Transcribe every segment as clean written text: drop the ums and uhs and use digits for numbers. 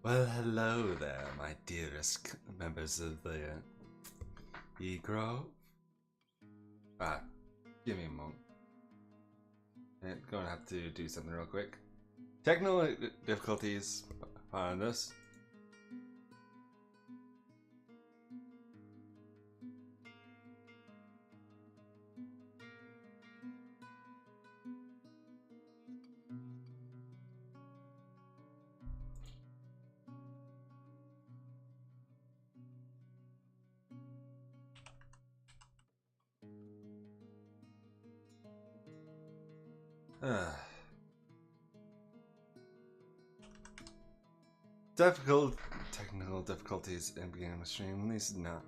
Well, hello there, my dearest members of the E-Grove. Give me a moment. I'm gonna have to do something real quick. Technical difficulties on this. Difficult technical difficulties in beginning of the stream. At least not.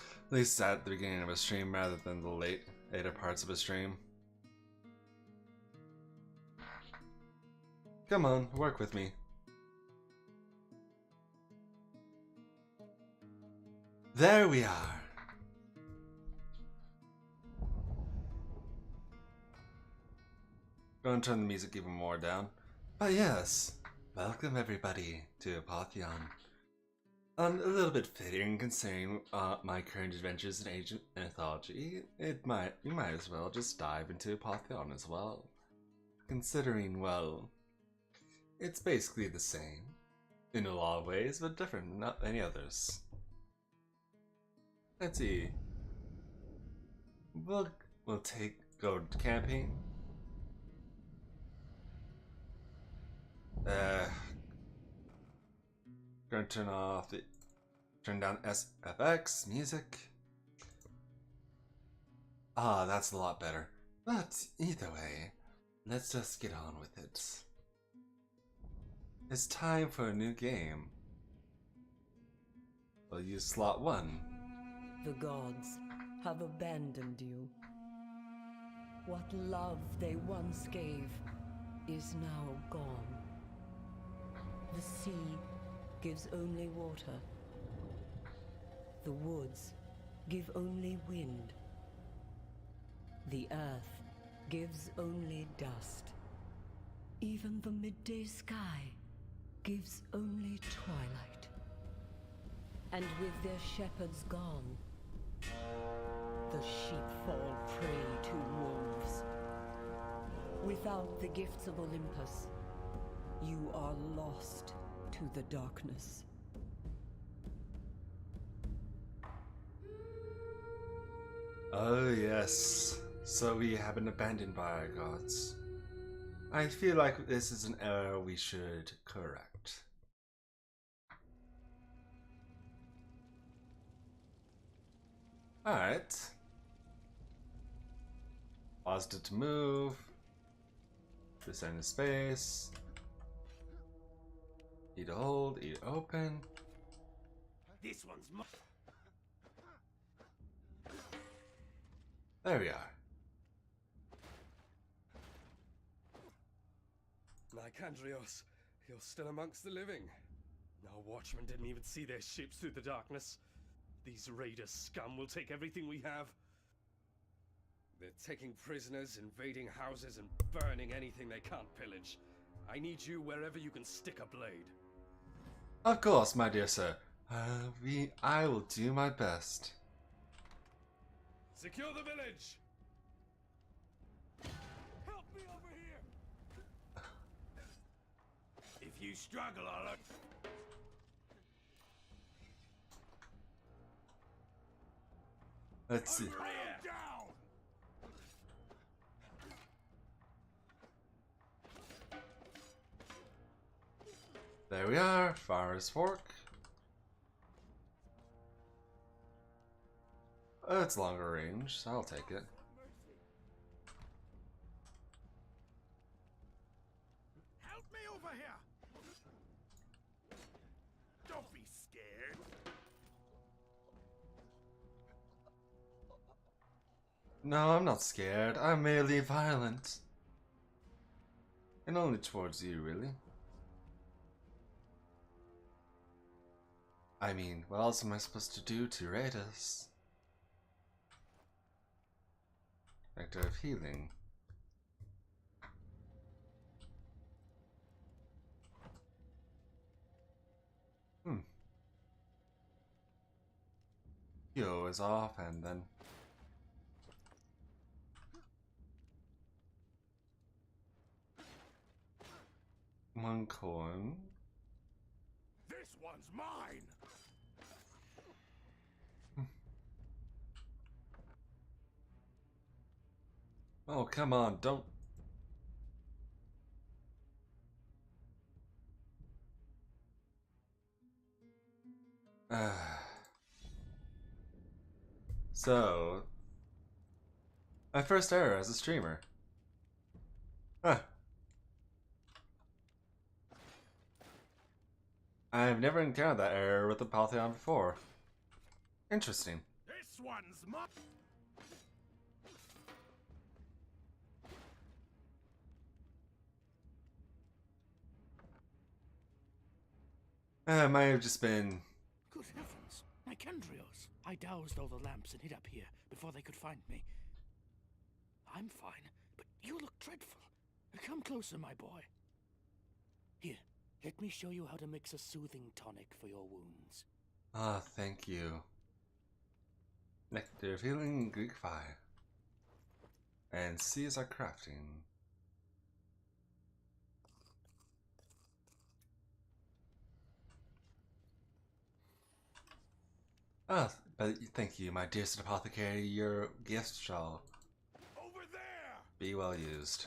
At least at the beginning of a stream rather than the later parts of a stream. Come on, work with me. There we are. Going to turn the music even more down. But yes, welcome everybody to Apotheon. A little bit fitting considering my current adventures in Age of Mythology. You might as well just dive into Apotheon as well. Considering, well, it's basically the same in a lot of ways, but different, not any others. Let's see. We'll go camping. Gonna turn down SFX music. Ah, that's a lot better. But either way, let's just get on with it. It's time for a new game. We'll use slot 1. The gods have abandoned you. What love they once gave is now gone. The sea gives only water. The woods give only wind. The earth gives only dust. Even the midday sky gives only twilight. And with their shepherds gone, the sheep fall prey to wolves. Without the gifts of Olympus, you are lost to the darkness. Oh yes, so we have been abandoned by our gods. I feel like this is an error we should correct. Alright. Paused it to move. Descend to space. E to hold, E to open. This one's my... There we are. Lycandrios, you're still amongst the living. Our watchmen didn't even see their ships through the darkness. These raiders scum will take everything we have. They're taking prisoners, invading houses, and burning anything they can't pillage. I need you wherever you can stick a blade. Of course, my dear sir. I will do my best. Secure the village! Help me over here! If you struggle, I'll... Let's see. There we are, Far's Fork. Oh, it's longer range, so I'll take it. Help me over here! Don't be scared. No, I'm not scared. I'm merely violent. And only towards you, really. I mean, what else am I supposed to do to raid us? Nectar of Healing. Yo is off, and then one coin. This one's mine! Oh, come on, don't. So, my first error as a streamer. Huh. I've never encountered that error with the Apotheon before. Interesting. This one's mine! It might have just been. Good heavens, my Kendrios. I doused all the lamps and hid up here before they could find me. I'm fine, but you look dreadful. Come closer, my boy. Here, let me show you how to mix a soothing tonic for your wounds. Ah, thank you. Nectar of healing, Greek fire. And Caesar crafting. Ah, but thank you, my dearest apothecary. Your gift shall Over there! be well used.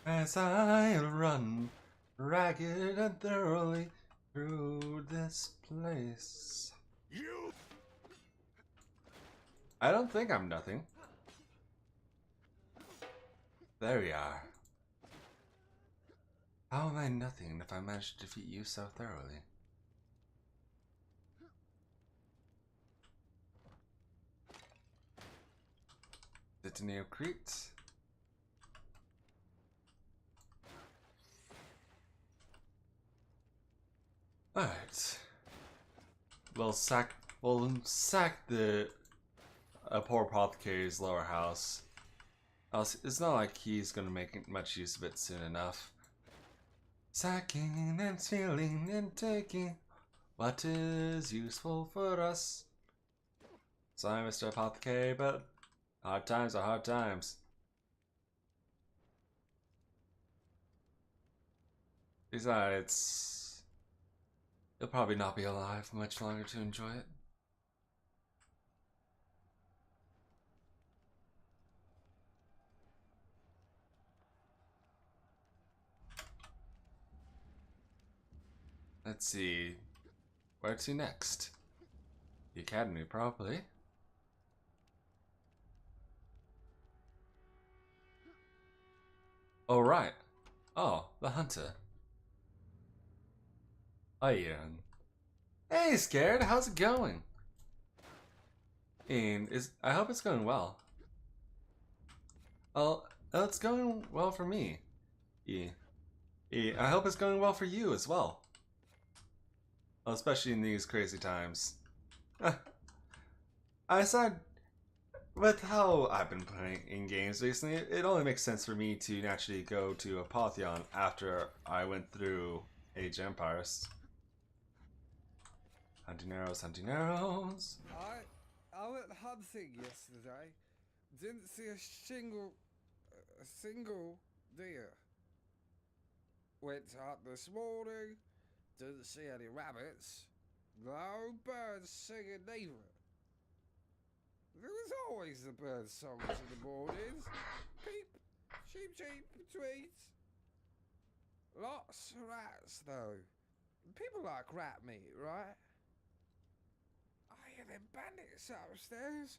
As I run ragged and thoroughly through this place. You! I don't think I'm nothing. There we are. How am I nothing if I managed to defeat you so thoroughly? Litany of Crete. Alright. We'll sack the poor apothecary's lower house. Else, it's not like he's gonna make much use of it soon enough. Sacking and stealing and taking what is useful for us. Sorry, Mr. Apothecary, but hard times are hard times. Besides, you'll probably not be alive much longer to enjoy it. Let's see. Where to next? The academy, probably. Oh, right. Oh, the hunter. Oh, Ian. Hey, Scared, how's it going? Ian, I hope it's going well. Well, it's going well for me. I hope it's going well for you as well. Well, especially in these crazy times. I said, with how I've been playing in games recently, it only makes sense for me to naturally go to Apotheon after I went through Age of Empires. Hunting arrows, hunting arrows. I went hunting yesterday. Didn't see a single deer. Went to hunt this morning. Didn't see any rabbits. No birds singing neither. There was always the bird songs in the mornings. Peep, cheep, cheep, tweet. Lots of rats though. People like rat meat, right? I hear them bandits upstairs.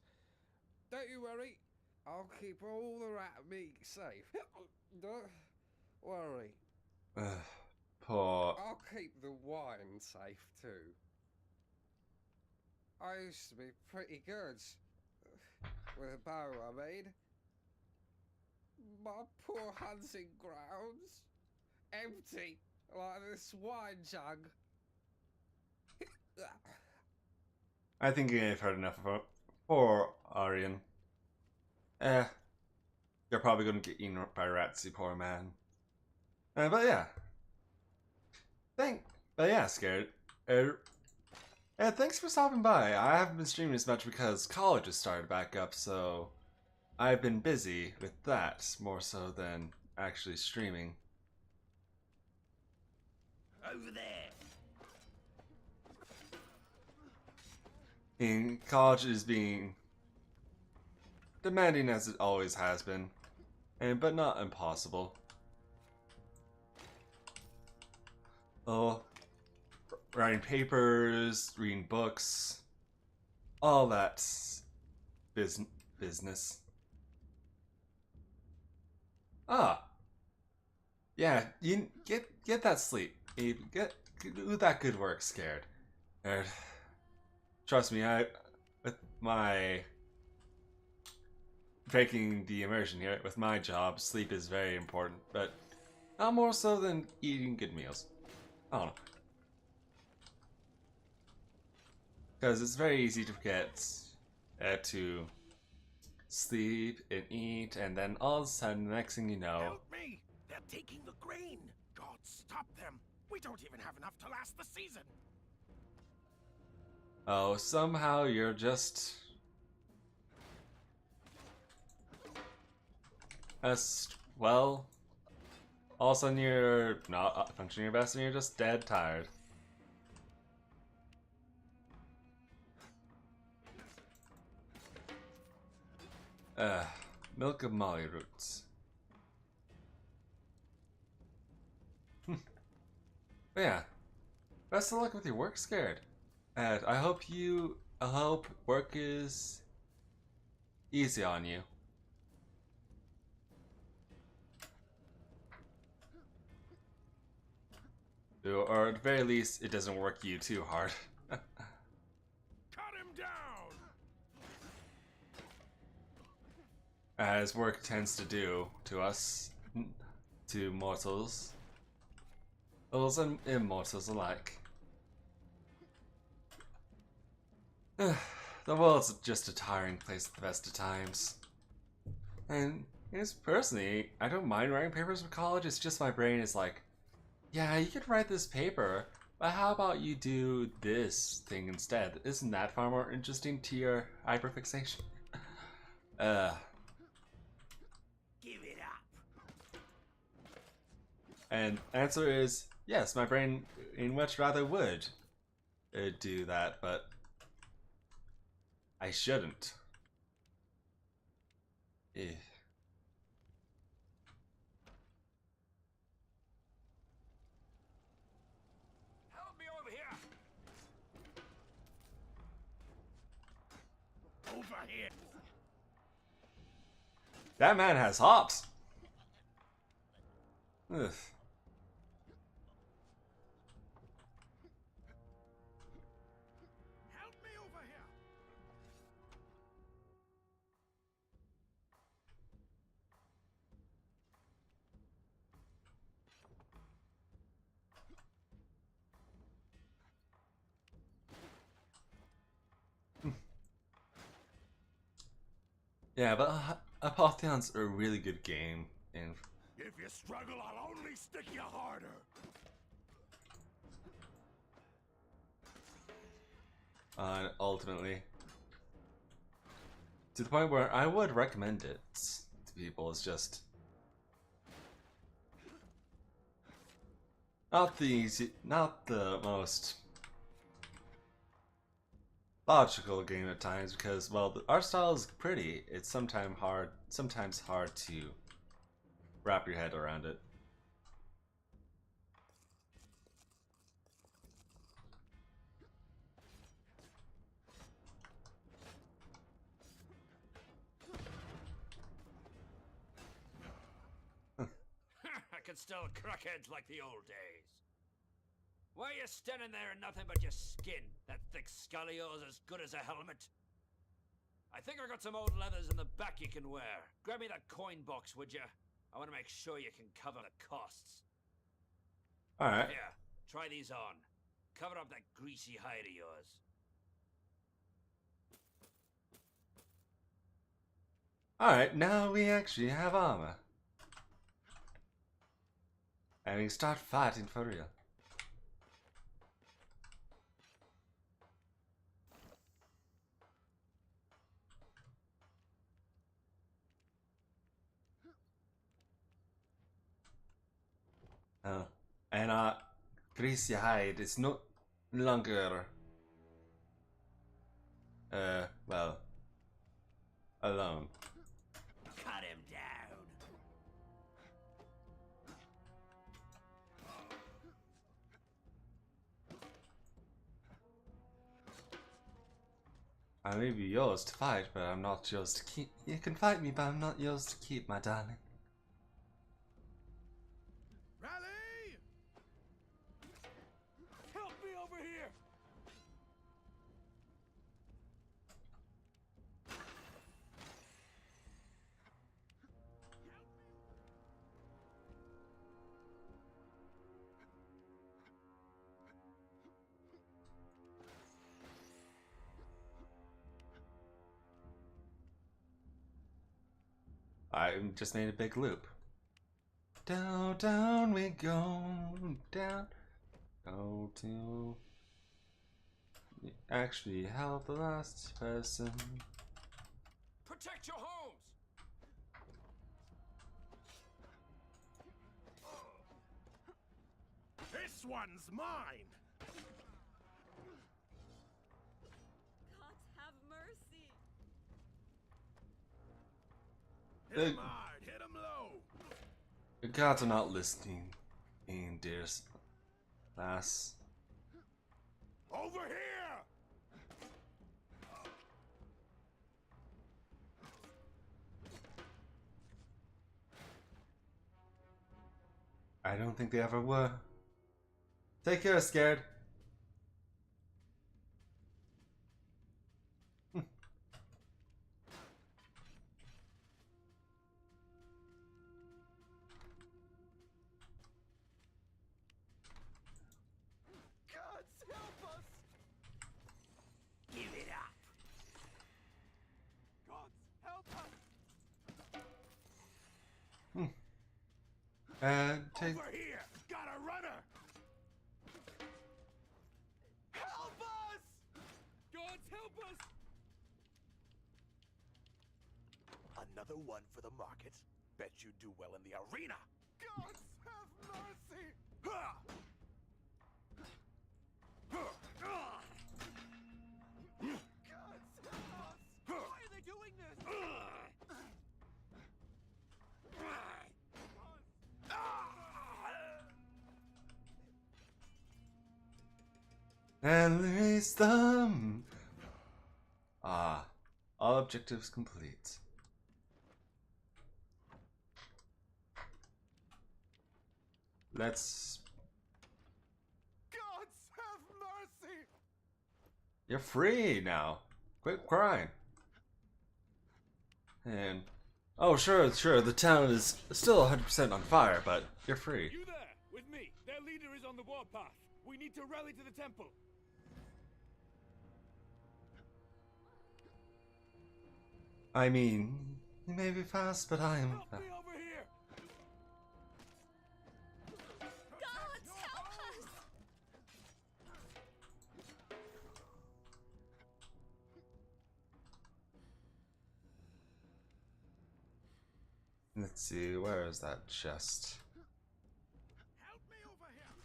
Don't you worry. I'll keep all the rat meat safe. Don't worry. Poor. I'll keep the wine safe too. I used to be pretty good with a bow, I mean. My poor hunting grounds. Empty, like this wine jug. I think you've heard enough of it. Poor Aryan. You're probably gonna get eaten by rats, you poor man. But yeah. But yeah, Scared. And thanks for stopping by. I haven't been streaming as much because college has started back up, so I've been busy with that more so than actually streaming. Over there. And college is being demanding as it always has been, but not impossible. Oh, writing papers, reading books, all that business. Ah, yeah, you get that sleep. You do that good work, scared. And trust me, with my breaking the immersion here, with my job, sleep is very important, but not more so than eating good meals. I don't know. Because it's very easy to forget to sleep and eat, and then all of a sudden, the next thing you know... Help me! They're taking the grain! God, stop them! We don't even have enough to last the season! Oh, somehow you're just... well... all of a sudden you're not functioning your best and you're just dead tired. Milk of molly roots. But yeah, best of luck with your work, scared. And I hope work is easy on you. Or at the very least, it doesn't work you too hard. Cut him down! As work tends to do to us, to mortals and immortals alike. The world's just a tiring place at the best of times. And personally, I don't mind writing papers for college, it's just my brain is like, yeah, you could write this paper, but how about you do this thing instead? Isn't that far more interesting to your hyperfixation? Give it up! And answer is yes, my brain much rather would do that, but I shouldn't. Help me over here! Over here! That man has hops. Ugh. Help me over here! Yeah, but Apotheon's a really good game, and If you struggle, I'll only stick you harder! ultimately, to the point where I would recommend it to people. It's just not the most logical game at times, because well, the art style is pretty. It's sometimes hard to wrap your head around it. I can still crack heads like the old days. Why are you standing there in nothing but your skin? That thick skull of yours as good as a helmet? I think I got some old leathers in the back you can wear. Grab me that coin box, would you? I want to make sure you can cover the costs. Alright. Here, try these on. Cover up that greasy hide of yours. Alright, now we actually have armor. And we can start fighting for real. Oh. And greasy hide is no longer well, alone. Cut him down. I may be yours to fight, but I'm not yours to keep. You can fight me, but I'm not yours to keep, my darling. Rally! Help me over here! I just made a big loop. Down, down we go, down. Go to actually help the last person. Protect your homes. This one's mine! God have mercy. Hit him hard, hit him low! The gods are not listening, dear lass. Over here! I don't think they ever were. Take care, scared. Gods help us. Give it up. Gods help us. Take. Over here! Got a runner! Help us. Gods help us. Another one for the market. Bet you do well in the arena! Gods have mercy. Ha! Gods help us. Why are they doing this? And release them. Ah, all objectives complete. Let's. Gods have mercy. You're free now. Quit crying. And oh, sure. The town is still 100% on fire, but you're free. You there, with me. Their leader is on the warpath. We need to rally to the temple. I mean, you may be fast, but I am. Help me over here! Gods help us. Let's see, where is that chest? Help me over here!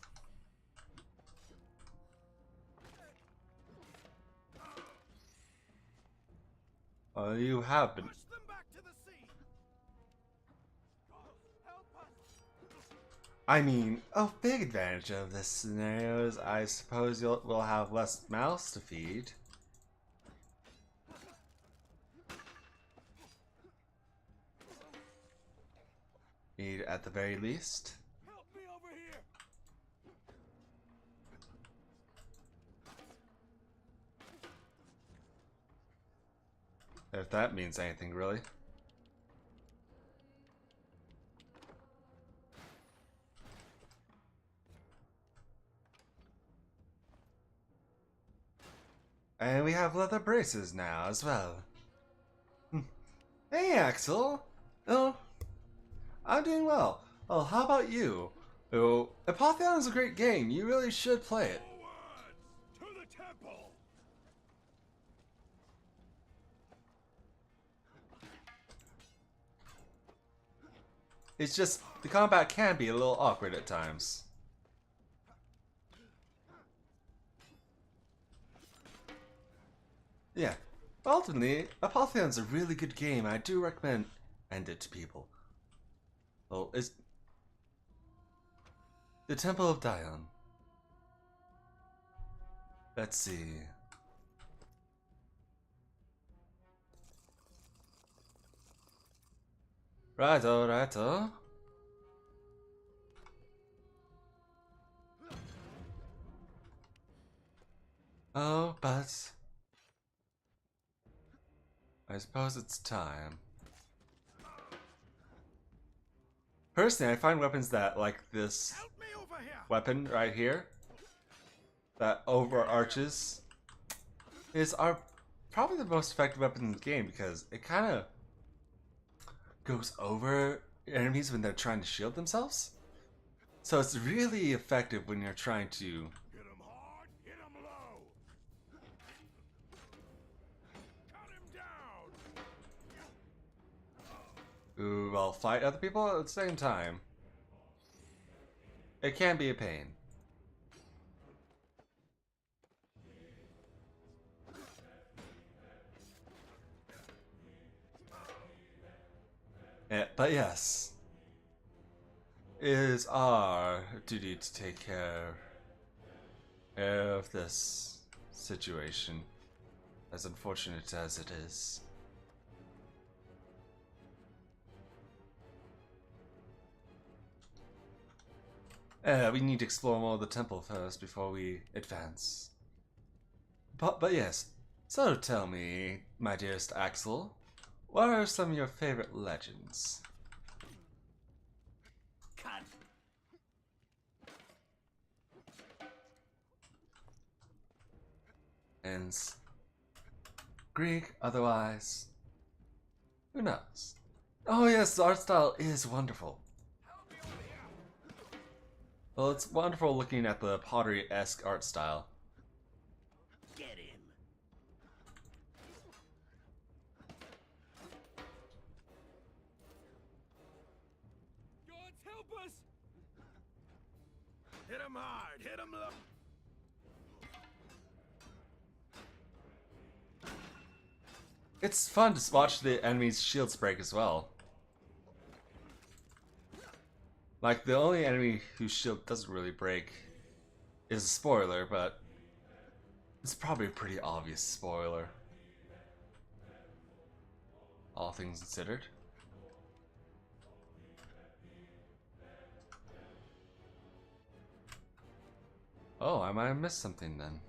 Oh, you have been. Push them back to the sea! Help us. I mean, a big advantage of this scenario is I suppose we'll have less mouths to feed. Need at the very least. Help me over here! If that means anything, really. And we have leather braces now as well. Hey, Axel. Oh, I'm doing well. Well, how about you? Oh, Apotheon is a great game. You really should play it. Forwards! To the temple! It's just the combat can be a little awkward at times. Yeah, ultimately, Apotheon's a really good game. I do recommend it to people. Well, it's the Temple of Dion. Let's see. Righto, righto. Oh, but I suppose it's time. Personally, I find weapons that, like this weapon right here, that overarches, are probably the most effective weapon in the game because it kind of goes over enemies when they're trying to shield themselves. So it's really effective when you're trying to Hit 'em hard, hit 'em low. Cut him down. well, fight other people at the same time. It can be a pain. But yes, it is our duty to take care of this situation, as unfortunate as it is. We need to explore more of the temple first before we advance. But yes, so tell me, my dearest Axel, what are some of your favorite legends? Cut. And Greek, otherwise, who knows? Oh yes, the art style is wonderful. Well, it's wonderful looking at the pottery-esque art style. Get him. Gods help us! Hit 'em hard, hit 'em low. It's fun to watch the enemy's shields break as well. Like, the only enemy whose shield doesn't really break is a spoiler, but it's probably a pretty obvious spoiler, all things considered. Oh, I might have missed something then.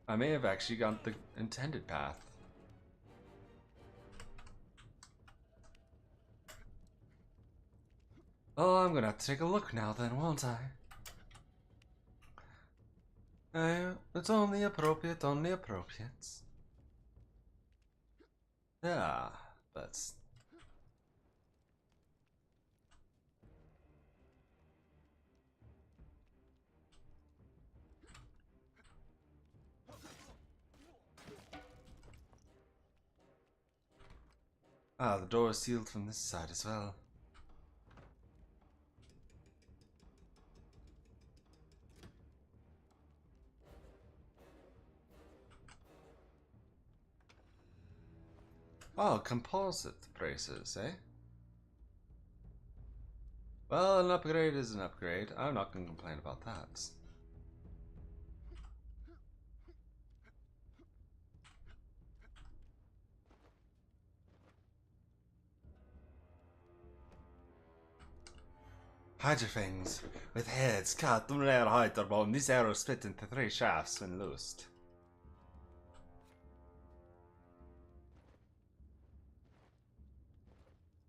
I may have actually gone the intended path. Oh, I'm gonna have to take a look now then, won't I? It's only appropriate, only appropriate. Yeah, that's... Ah, the door is sealed from this side as well. Oh, composite braces, eh? Well, an upgrade is an upgrade. I'm not gonna complain about that. Hydrofangs with heads cut on their hydrobone. These arrows split into 3 shafts when loosed.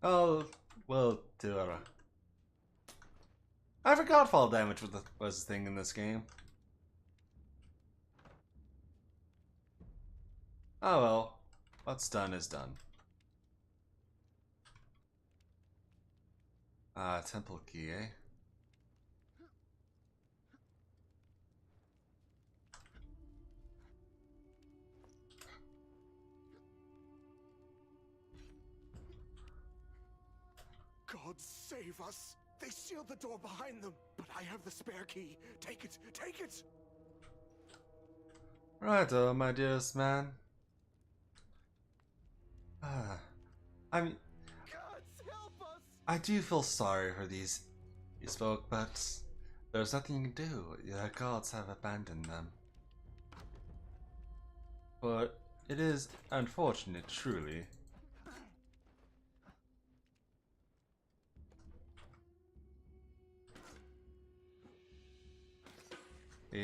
Oh, well, dear. I forgot fall damage was a thing in this game. Oh well, what's done is done. Ah, temple key, eh? save us. They sealed the door behind them, but I have the spare key. Take it, take it! Right, my dearest man. I mean, Gods, help us! I do feel sorry for these folk, but there's nothing you can do. The gods have abandoned them. But it is unfortunate, truly.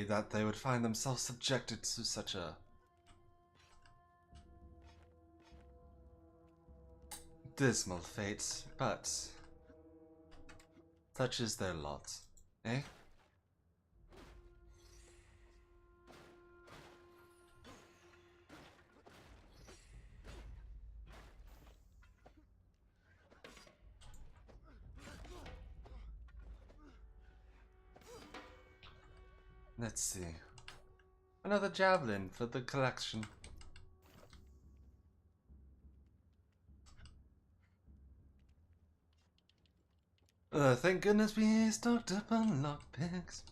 That they would find themselves subjected to such a dismal fate, but such is their lot, eh? Let's see. Another javelin for the collection. Thank goodness we stocked up on lockpicks.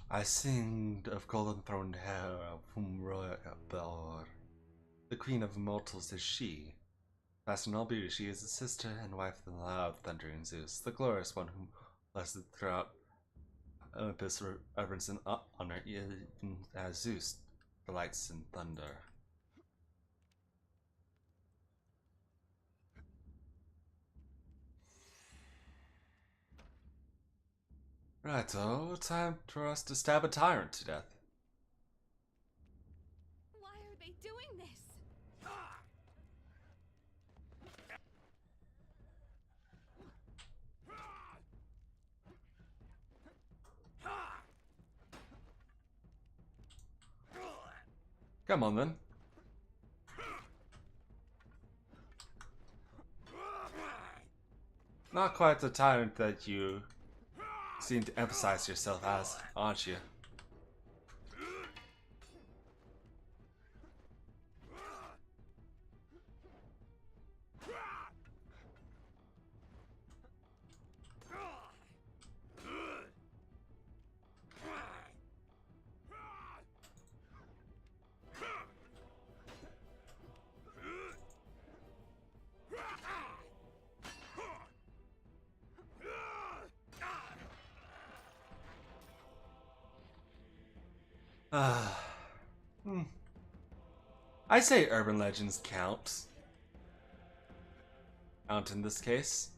I sing of golden throned hair, whom royal Belor. The queen of mortals is she. Past in all beauty, she is the sister and wife of the loud thundering Zeus, the glorious one whom blessed throughout Olympus reverence and honor, even as Zeus delights in thunder. Righto, time for us to stab a tyrant to death. Why are they doing this? Come on then. Not quite the tyrant that you seem to emphasize yourself as, aren't you? I say urban legends count. Count in this case.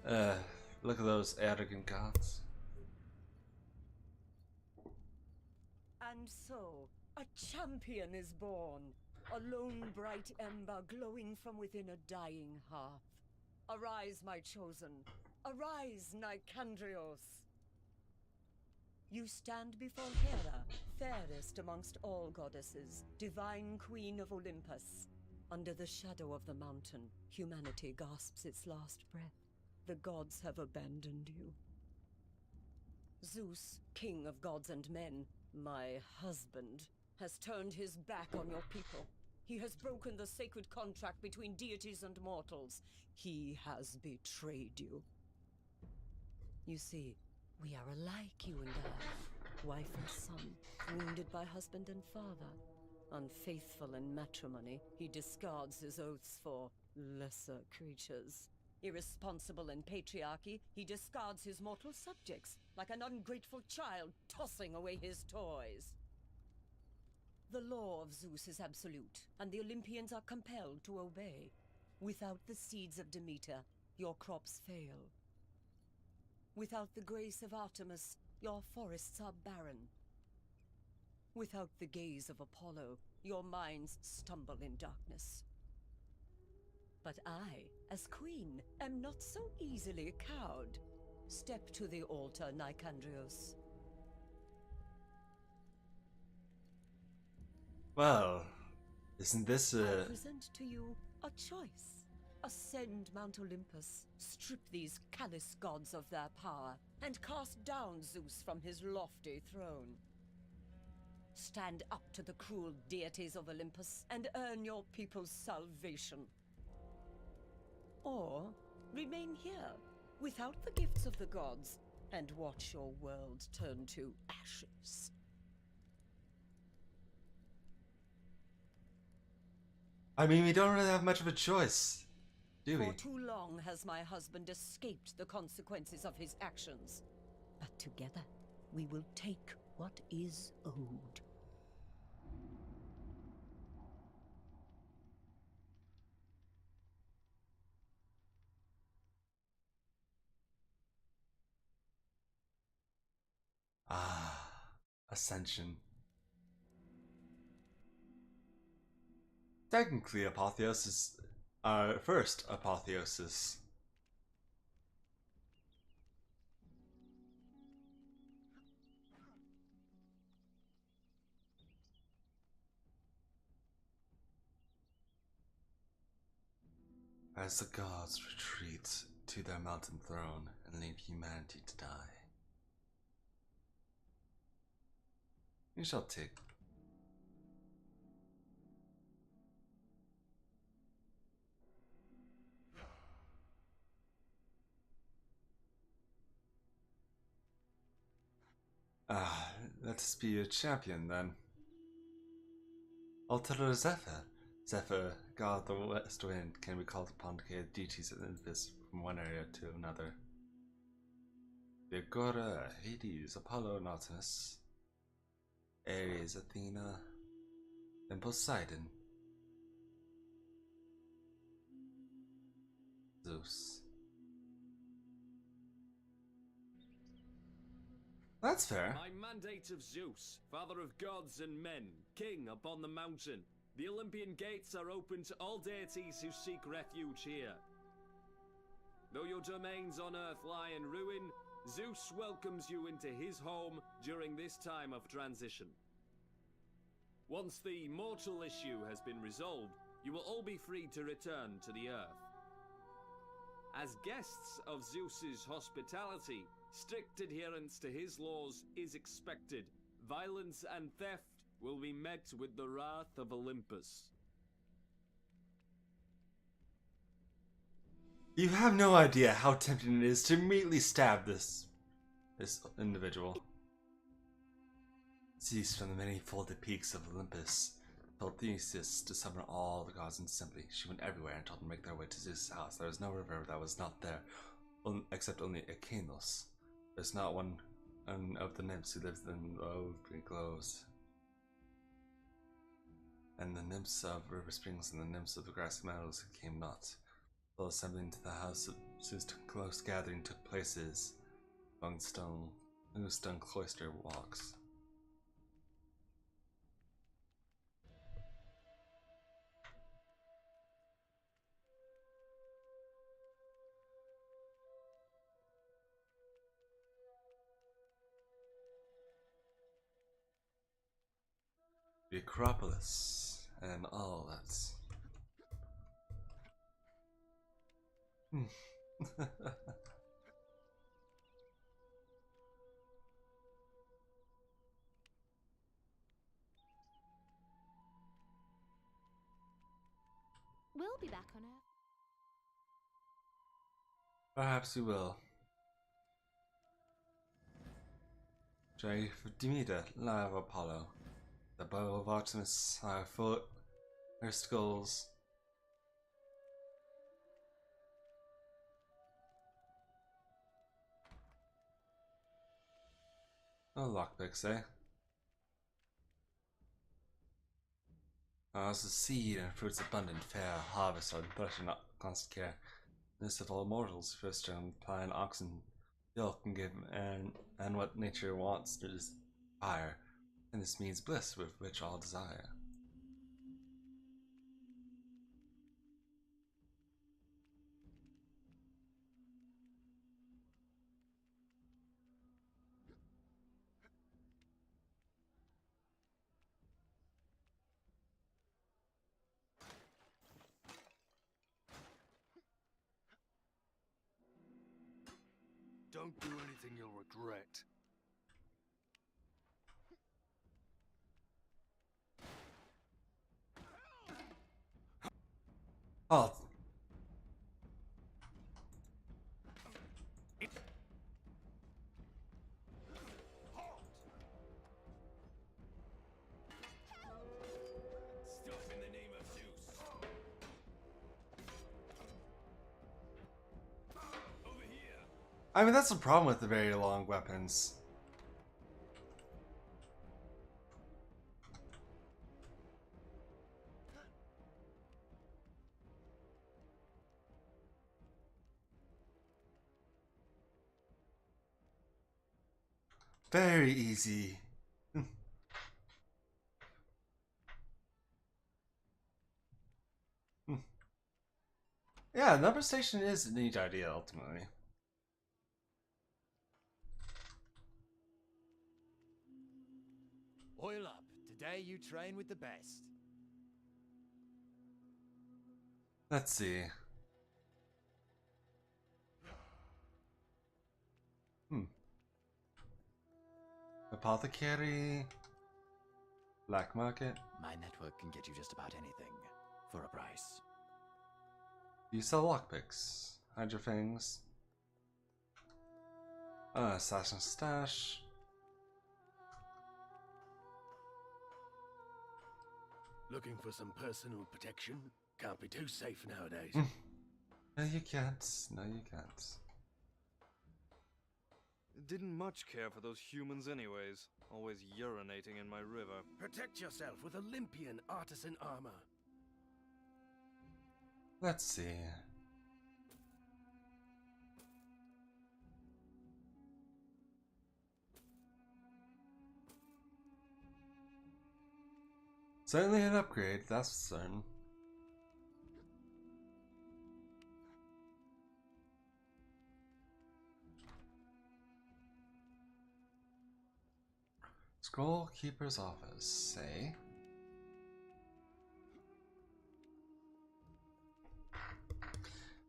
Look at those arrogant gods. And so, a champion is born. A lone bright ember glowing from within a dying hearth. Arise, my chosen. Arise, Nicandrios. You stand before Hera, fairest amongst all goddesses, divine queen of Olympus. Under the shadow of the mountain, humanity gasps its last breath. The gods have abandoned you. Zeus, king of gods and men, my husband, has turned his back on your people. He has broken the sacred contract between deities and mortals. He has betrayed you. You see, we are alike, you and I. Wife and son, wounded by husband and father. Unfaithful in matrimony, he discards his oaths for lesser creatures. Irresponsible in patriarchy, he discards his mortal subjects, like an ungrateful child tossing away his toys. The law of Zeus is absolute, and the Olympians are compelled to obey. Without the seeds of Demeter, your crops fail. Without the grace of Artemis, your forests are barren. Without the gaze of Apollo, your minds stumble in darkness. But I, as queen, am not so easily cowed. Step to the altar, Nicandrios. Well, isn't this I present to you a choice. Ascend Mount Olympus, strip these callous gods of their power, and cast down Zeus from his lofty throne. Stand up to the cruel deities of Olympus and earn your people's salvation. Or remain here, without the gifts of the gods, and watch your world turn to ashes. I mean, we don't really have much of a choice, do we? For too long has my husband escaped the consequences of his actions. But together, we will take what is owed. Ah, Ascension. Technically, Apotheosis is our first Apotheosis. As the gods retreat to their mountain throne and leave humanity to die, we shall take. Let us be your champion then. I'll tell her Zephyr. Zephyr, god of the west wind, can be called upon to carry the deities of Olympus from one area to another. The Agora, Hades, Apollo, Nautilus, Ares, Athena, and Poseidon. Zeus. That's fair. By mandate of Zeus, father of gods and men, king upon the mountain, the Olympian gates are open to all deities who seek refuge here. Though your domains on earth lie in ruin, Zeus welcomes you into his home during this time of transition. Once the mortal issue has been resolved, you will all be free to return to the earth. As guests of Zeus's hospitality, strict adherence to his laws is expected. Violence and theft will be met with the wrath of Olympus. You have no idea how tempting it is to immediately stab this individual. Ceased from the many folded peaks of Olympus, told Theseus to summon all the gods instantly. She went everywhere and told them to make their way to Zeus' house. There was no river that was not there, except only Achanos. There's not one of the nymphs who lives in low green glows. And the nymphs of river springs and the nymphs of the grassy meadows came not. While assembling to the house of Zeus, close gathering took places among stone cloister walks. The Acropolis and all that. We'll be back on Earth. Perhaps we will. J for Demeter, Lyre of Apollo. The bow of Artemis, our foot, her skulls. No lockpicks, eh? As the seed and fruits abundant, fair harvest are thresh and constant care. This of all mortals, first on pine oxen, milk can give, and what nature wants to desire, and this means bliss with which all desire. Don't do anything you'll regret. Oh. Stop in the name of Zeus. Over here. I mean, that's the problem with the very long weapons. Very easy. Yeah, number station is a neat idea ultimately. Oil up. Today you train with the best. Let's see. Apothecary. Black market. My network can get you just about anything for a price. You sell lockpicks. Hide your fangs. Assassin stash. Looking for some personal protection? Can't be too safe nowadays. No, you can't. No, you can't. Didn't much care for those humans anyways. Always urinating in my river. Protect yourself with Olympian artisan armor. Let's see. Certainly an upgrade, that's certain. Scroll Keeper's Office, say.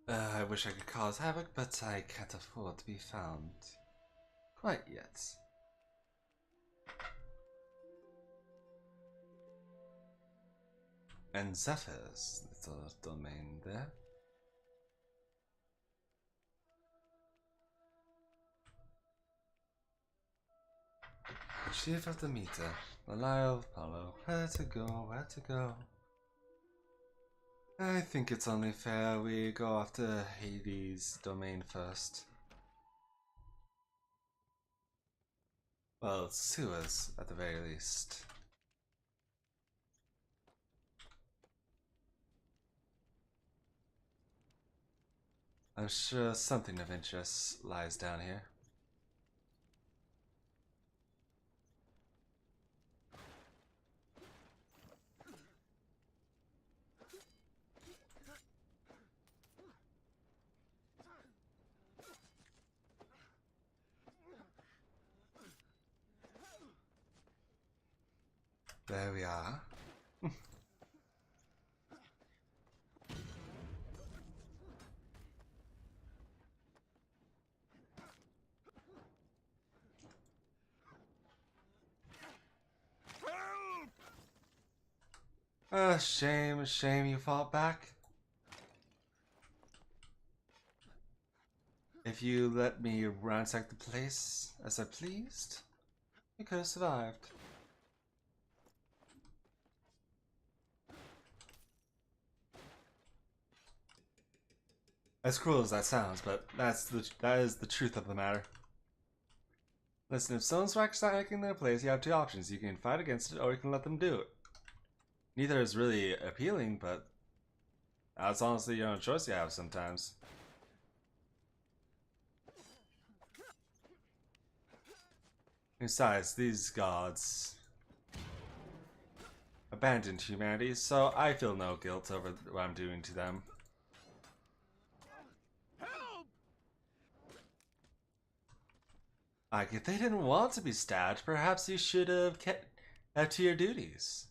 I wish I could cause havoc, but I can't afford to be found quite yet. And Zephyr's little domain there. Chief of the meter, Belial Apollo, where to go, where to go? I think it's only fair we go after Hades' domain first. Well, sewers at the very least. I'm sure something of interest lies down here. There we are. Shame you fought back. If you let me ransack the place as I pleased, you could have survived. As cruel as that sounds, but that is the truth of the matter. Listen, if someone's ransacking their place, you have two options. You can fight against it, or you can let them do it. Neither is really appealing, but that's honestly your own choice you have sometimes. Besides, these gods abandoned humanity, so I feel no guilt over what I'm doing to them. Like, if they didn't want to be stabbed, perhaps you should have kept to your duties.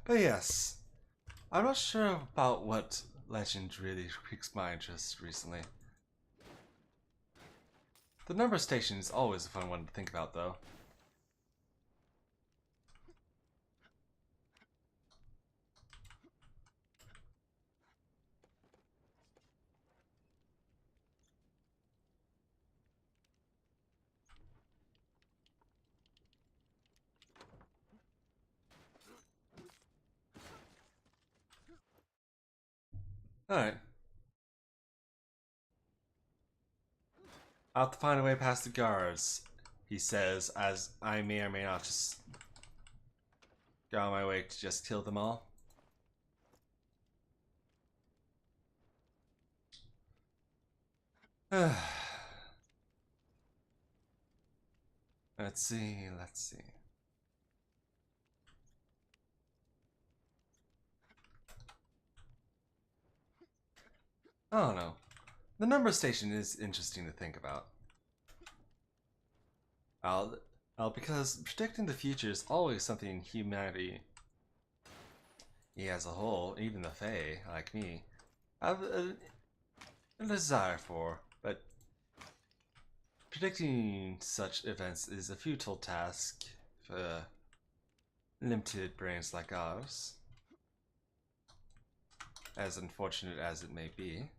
But yes, I'm not sure about what legend really piques my interest recently. The number station is always a fun one to think about, though. Alright. I'll have to find a way past the guards, he says, as I may or may not just go on my way to just kill them all. Let's see. I don't know. The number station is interesting to think about. Because predicting the future is always something humanity, as a whole, even the Fae, like me, have a desire for, but predicting such events is a futile task for limited brains like ours, as unfortunate as it may be.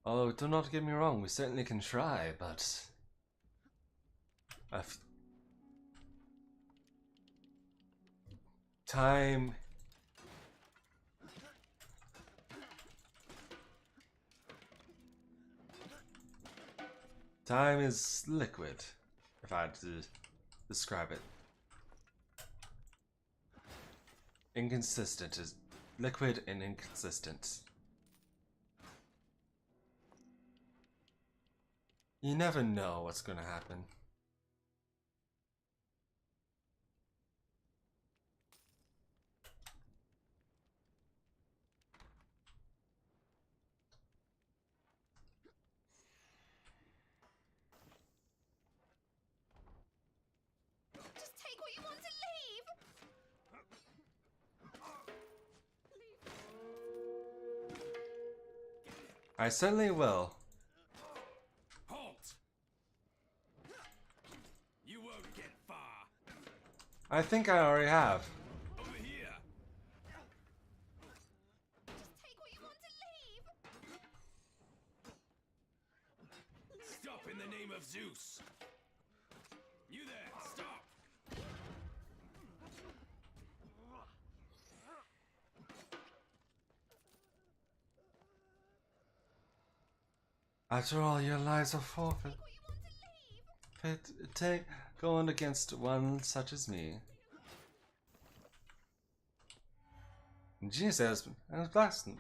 Oh, do not get me wrong, we certainly can try, but time is liquid, if I had to describe it. Inconsistent is liquid and inconsistent. You never know what's gonna happen. Just take what you want and leave! I certainly will. Halt! You won't get far. I think I already have. Over here. Just take what you want and leave! Stop in the name of Zeus. You there, stop. After all, your lives are forfeit. Going against one such as me. Genius has blasting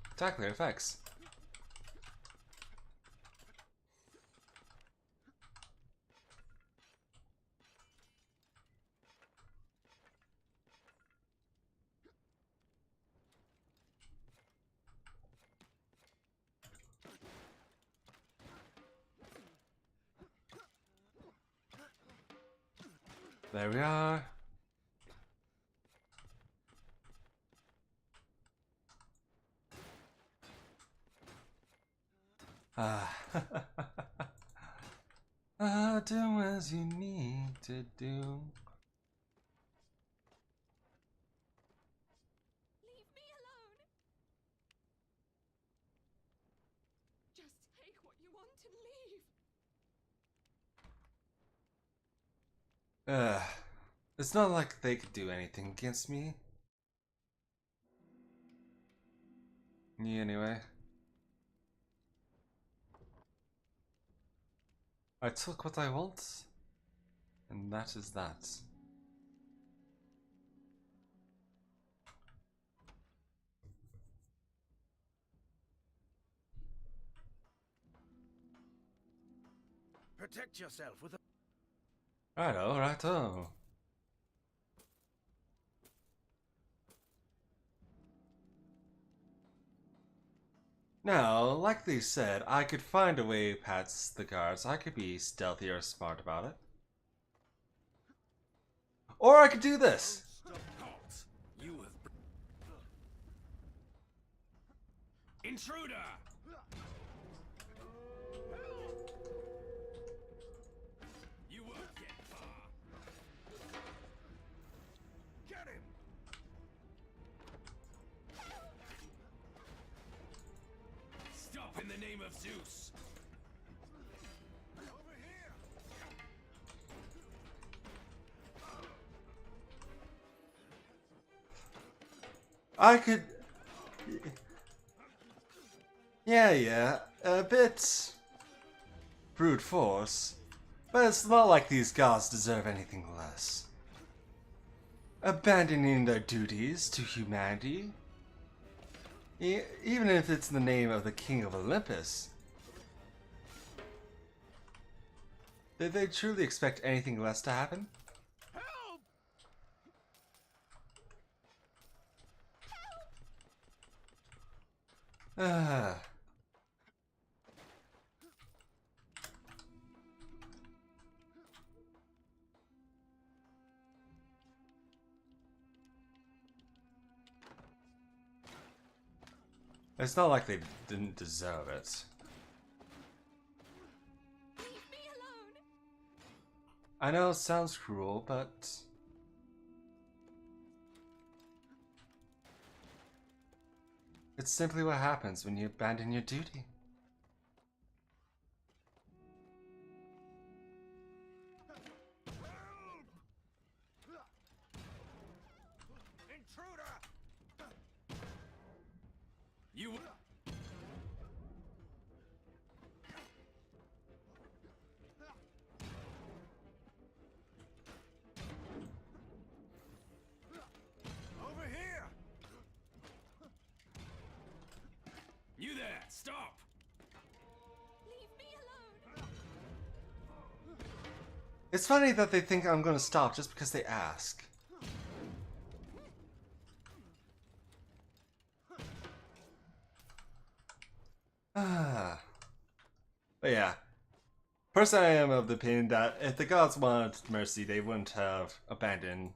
spectacular effects. There we are. Do as you need to do. Leave me alone! Just take what you want and leave! It's not like they could do anything against me. Me anyway. I took what I want, and that is that. Protect yourself with a... Righto. Now, like they said, I could find a way past the guards. I could be stealthy or smart about it. Or I could do this. You have. Intruder! You won't get far. Get him! Stop in the name of Zeus! Over here! I could... Yeah, a bit... brute force. But it's not like these gods deserve anything less. Abandoning their duties to humanity, even if it's in the name of the King of Olympus. Did they truly expect anything less to happen? Help! Ah. It's not like they didn't deserve it. Leave me alone. I know it sounds cruel, but... it's simply what happens when you abandon your duty. Intruder! You. Over here! You there! Stop! Leave me alone. It's funny that they think I'm gonna stop just because they ask. Ah. But yeah. Personally, I am of the opinion that if the gods wanted mercy, they wouldn't have abandoned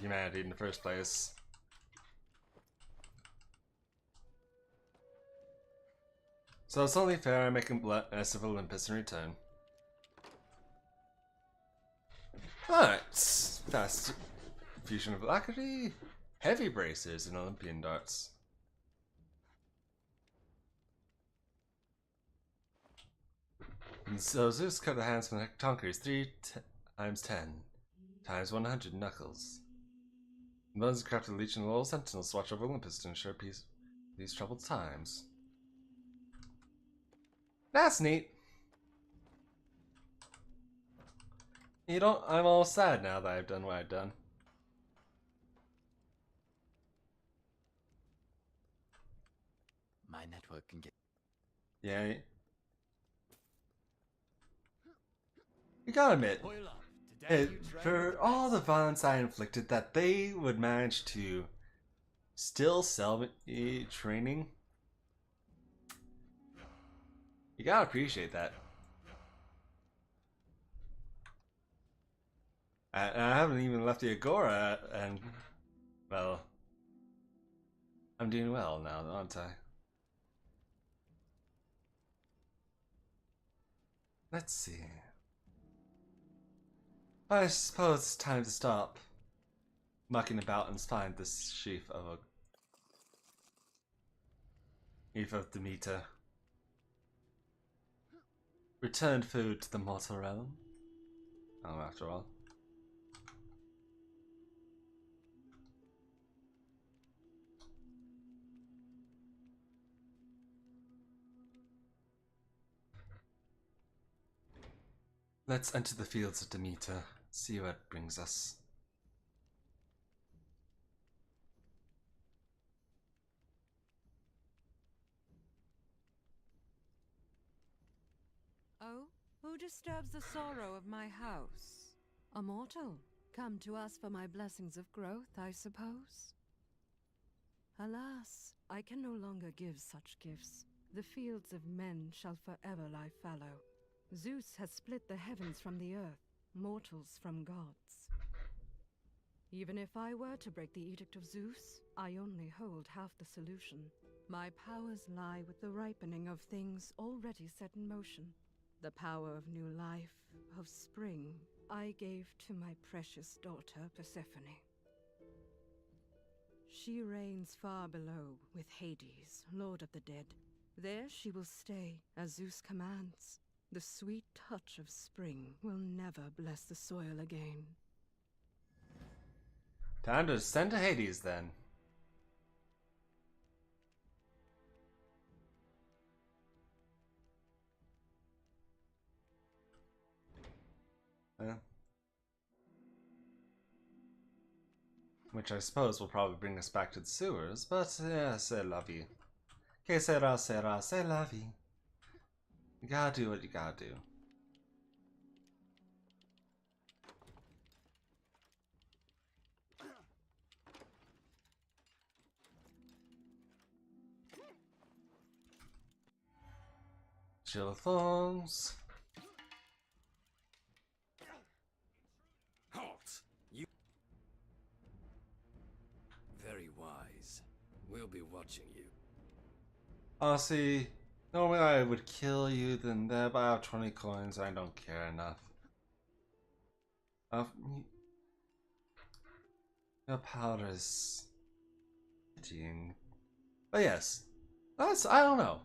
humanity in the first place. So it's only fair I make a bless of Olympus in return. Alright. Fast fusion of alacrity. Heavy bracers and Olympian darts. And so Zeus cut the hands from the Tonkeries 3 times 10 times 100 knuckles. And those crafted legion of loyal sentinels watch over Olympus to ensure peace these troubled times. That's neat. You don't. I'm all sad now that I've done what I've done. My network can get. Yeah. You gotta admit, for all the violence I inflicted, that they would manage to still sell me training. You gotta appreciate that. And I haven't even left the Agora, and, well, I'm doing well now, aren't I? Let's see. I suppose it's time to stop mucking about and find this sheaf of Demeter. Return food to the mortal realm. Oh, after all. Let's enter the fields of Demeter, see where it brings us. Oh, who disturbs the sorrow of my house? A mortal, come to ask for my blessings of growth, I suppose? Alas, I can no longer give such gifts. The fields of men shall forever lie fallow. Zeus has split the heavens from the earth, mortals from gods. Even if I were to break the Edict of Zeus, I only hold half the solution. My powers lie with the ripening of things already set in motion. The power of new life, of spring, I gave to my precious daughter Persephone. She reigns far below with Hades, lord of the dead. There she will stay, as Zeus commands. The sweet touch of spring will never bless the soil again. Time to descend to Hades, then. Which I suppose will probably bring us back to the sewers, but c'est la vie. Que sera, sera, c'est la vie. You gotta do what you gotta do. Chill thorns. Halt! You. Very wise. We'll be watching you. Honestly, normally I would kill you than that, but I have 20 coins. I don't care enough. Your powder is pitying. But yes, I don't know.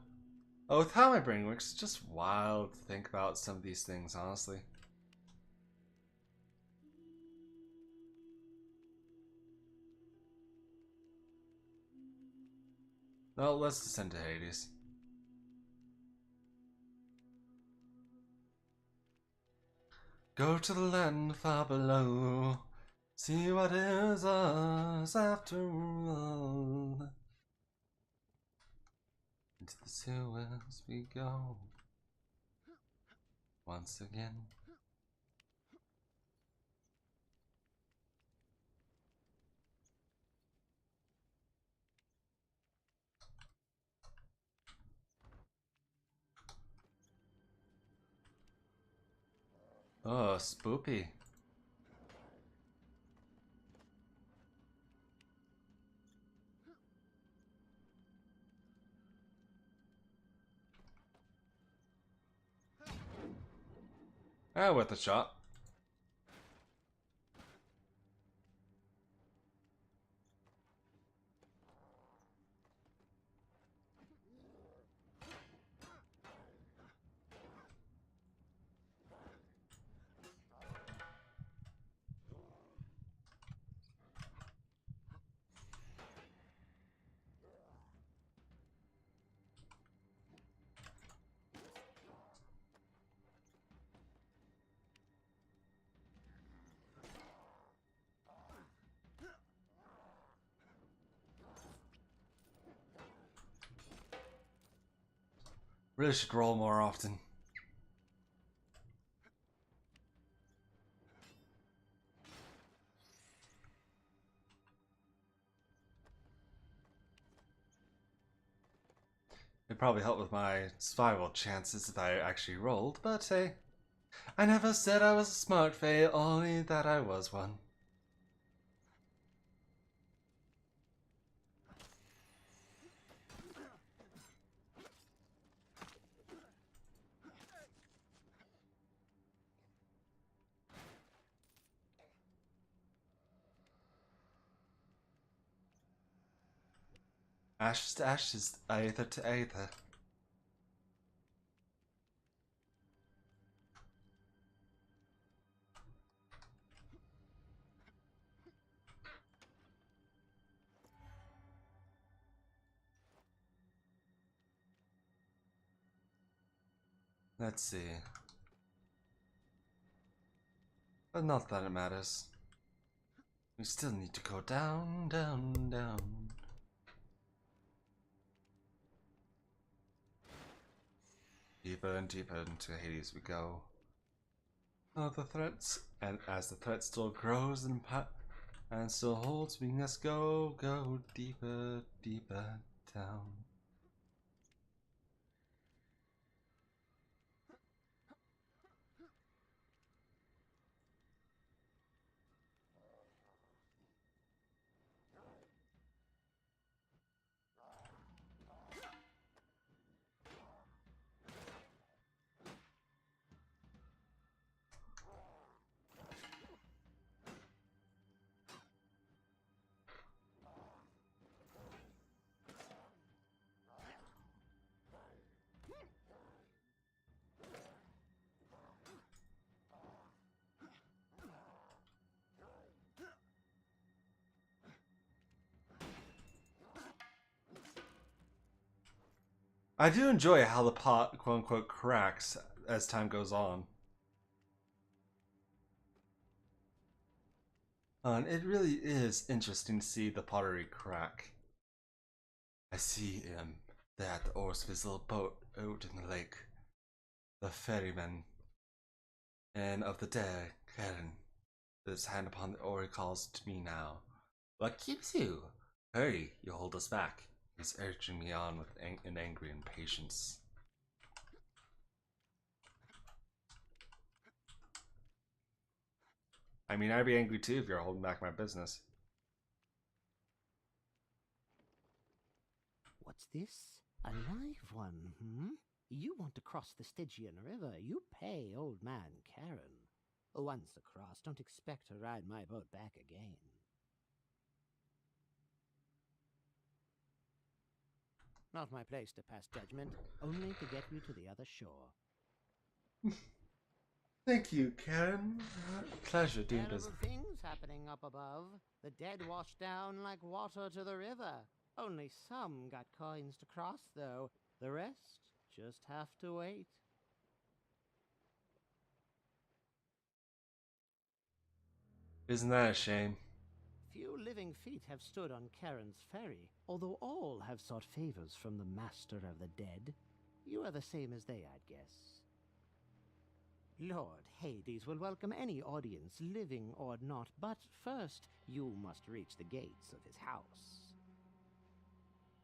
Oh, with how my brain works, it's just wild to think about some of these things, honestly. Well, let's descend to Hades. Go to the land far below. See what is us after all. Into the sewers we go. Once again. Oh, spoopy. Worth a shot. Really should roll more often. It'd probably help with my survival chances if I actually rolled, but hey, I never said I was a smart fae, only that I was one. Ashes to ashes, aether to aether. Let's see. But not that it matters. We still need to go down, down, down. Deeper and deeper into Hades we go. Oh, the threats, and as the threat still grows and still holds, we must go deeper, deeper down. I do enjoy how the pot, quote unquote, cracks as time goes on. And it really is interesting to see the pottery crack. I see that oars fizzle boat out in the lake. The ferryman and of the day, Karen, his hand upon the oar, calls to me now. What keeps you? Hurry, you hold us back. He's urging me on with an angry impatience. I mean, I'd be angry too if you're holding back my business. What's this? A live one, hmm? You want to cross the Stygian River, you pay old man Karen. Once across, don't expect to ride my boat back again. Not my place to pass judgment, only to get you to the other shore. Thank you, Karen. Pleasure doing Terrible business. things happening up above. The dead washed down like water to the river. Only some got coins to cross, though. The rest just have to wait. Isn't that a shame? Few living feet have stood on Karen's ferry, although all have sought favors from the master of the dead. You are the same as they, I'd guess. Lord Hades will welcome any audience, living or not, but first you must reach the gates of his house.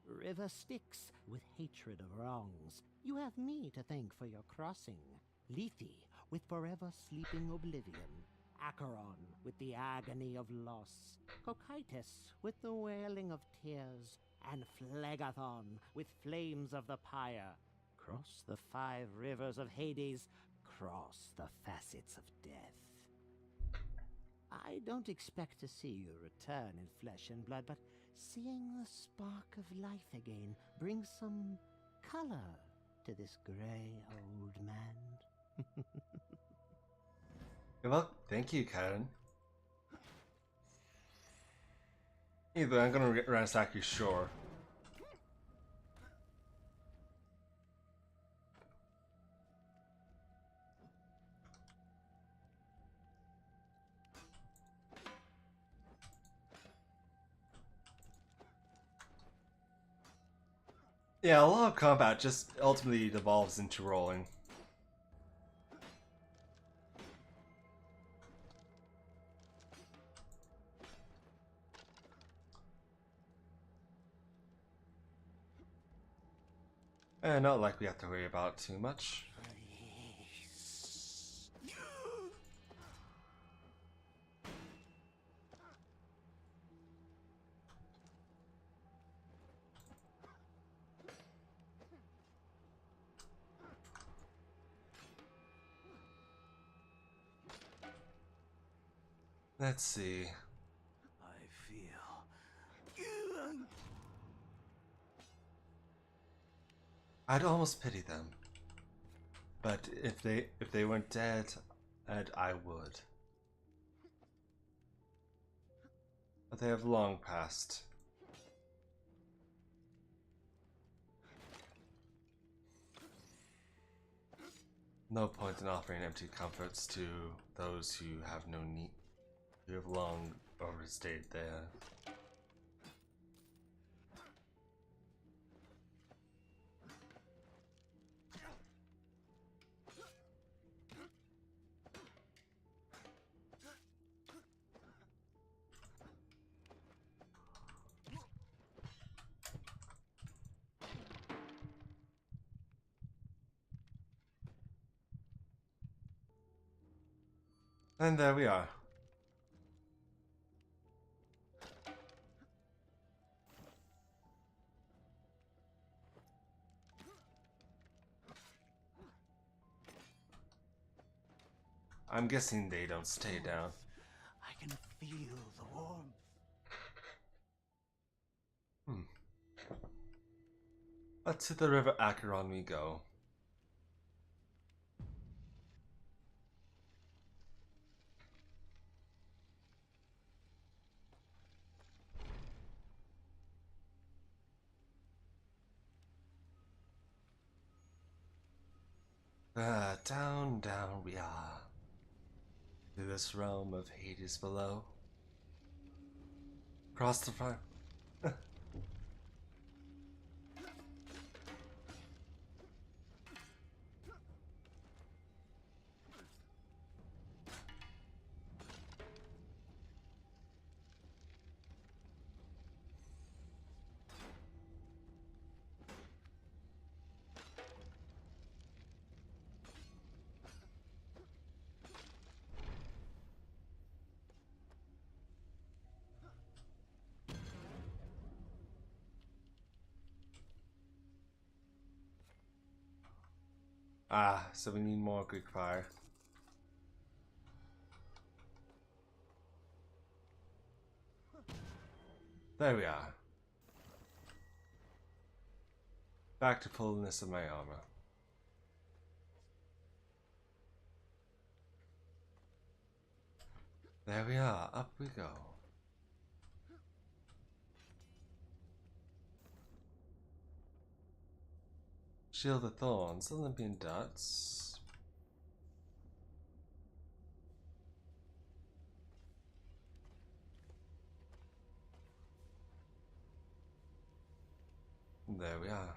River Styx, with hatred of wrongs, you have me to thank for your crossing. Lethe, with forever sleeping oblivion. Acheron, with the agony of loss. Cocytus, with the wailing of tears. And Phlegethon, with flames of the pyre. Cross the 5 rivers of Hades, cross the facets of death. I don't expect to see you return in flesh and blood, but seeing the spark of life again brings some color to this gray old man. Well, thank you, Karen. Either I'm gonna ransack your shore. Yeah, a lot of combat just ultimately devolves into rolling. And not like we have to worry about too much. Let's see. I feel. I'd almost pity them. But if they weren't dead, I would. But they have long passed. No point in offering empty comforts to those who have no need, who have long overstayed there. And there we are. I'm guessing they don't stay down. I can feel the warmth. But to the river Acheron we go. Down, down we are. Through this realm of Hades below. Across the front. Ah, so we need more Greek fire. There we are. Back to fullness of my armor. There we are, up we go. Shield of Thorns, Olympian Darts. There we are.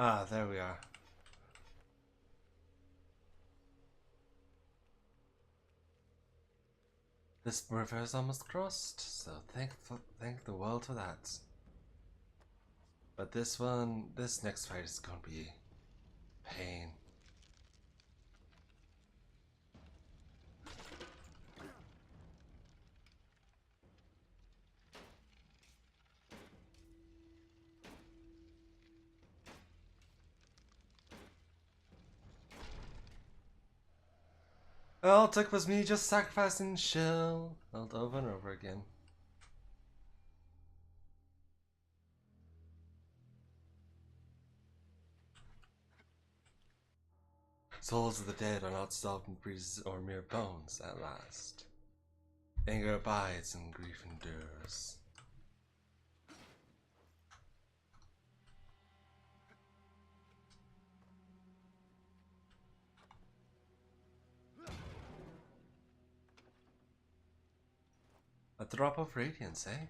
Ah, there we are. This river is almost crossed, so thank the world for that. But this next fight is gonna be pain. All it took was me just sacrificing Shell over and over again. Souls of the dead are not softened breezes or mere bones at last. Anger abides and grief endures. A drop of radiance, eh?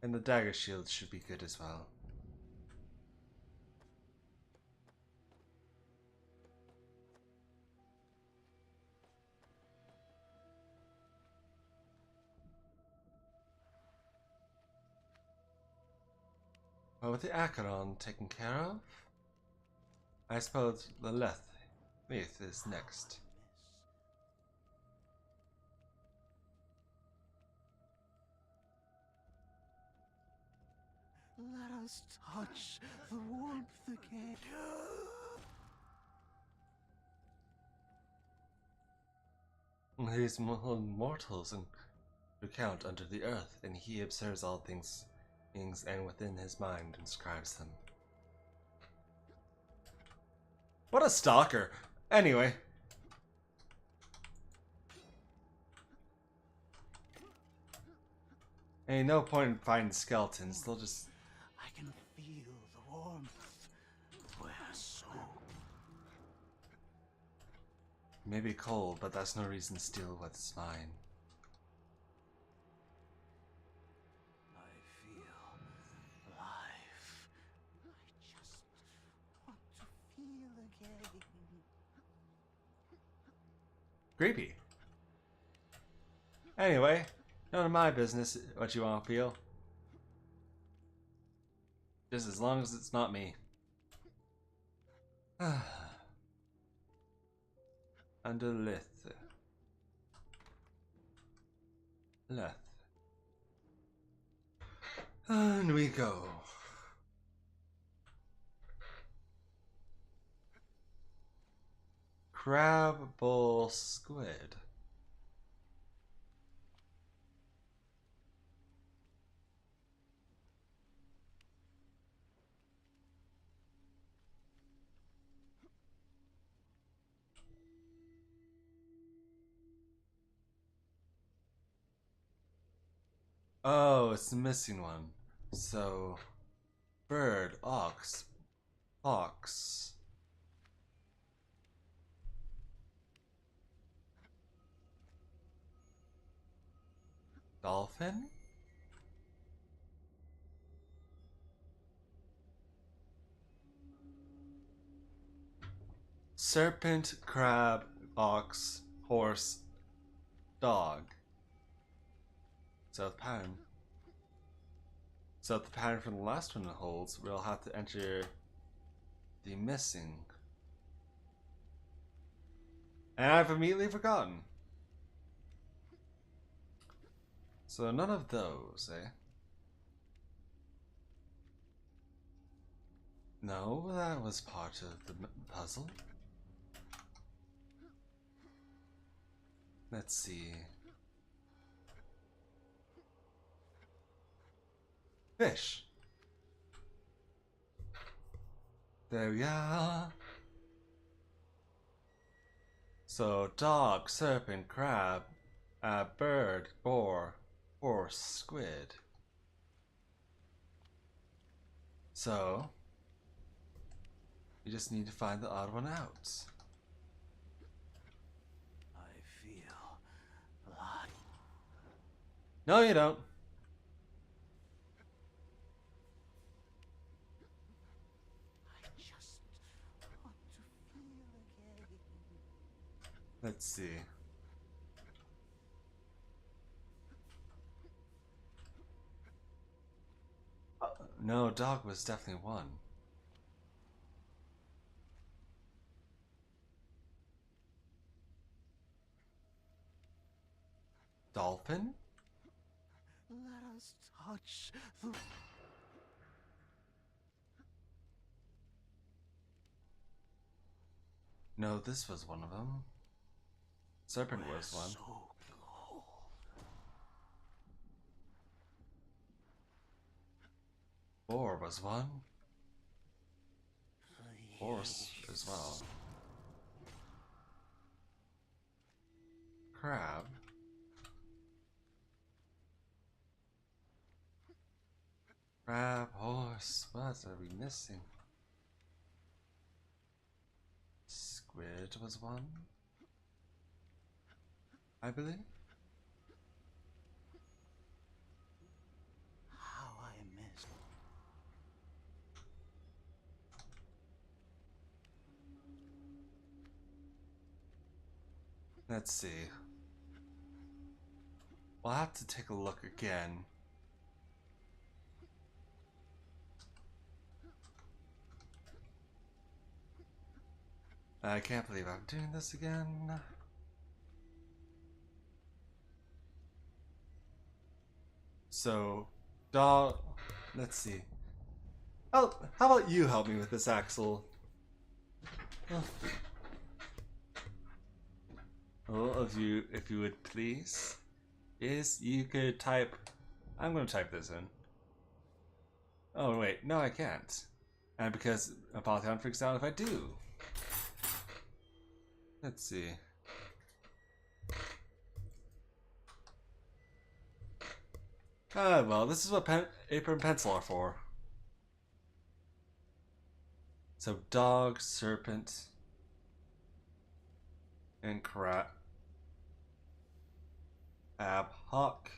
And the dagger shield should be good as well. Well, with the Acheron taken care of, I suppose the Leth is next. Let us touch the warmth again. These mortals recount under the earth, and he observes all things and within his mind inscribes them. What a stalker! Anyway. Ain't no point in finding skeletons, they'll just... I can feel the warmth. Where so? Maybe cold, but that's no reason to steal what's mine. I feel life. I just want to feel again. Creepy. Anyway, None of my business what you want to feel. Just as long as it's not me. Under Lith. Leth. And we go. Crab bowl squid. Oh, it's the missing one. So, bird, ox, fox. Dolphin? Serpent, crab, ox, horse, dog. So the pattern. So if the pattern from the last one holds, we'll have to enter the missing. And I've immediately forgotten. So none of those, eh? No, that was part of the puzzle. Let's see. Fish. There we are. So dog, serpent, crab, bird, boar, horse, squid. So you just need to find the odd one out. I feel blood. No, you don't. I just want to feel again. Let's see. No, dog was definitely one. Dolphin? Let us touch the... No, this was one of them. Serpent was one. So cold. Boar was one. Horse as well. Crab. Crab, horse, what are we missing? Squid was one, I believe. How I missed. Let's see. We'll have to take a look again. I can't believe I'm doing this again. So, dog. Let's see. Oh, how about you help me with this, Axel? All of you, if you would please. Yes, you could type. I'm going to type this in. Oh wait, no, I can't. And because Apotheon freaks out if I do. Let's see. Ah, well, this is what paper and pencil are for. So, dog, serpent, and crab. Hawk.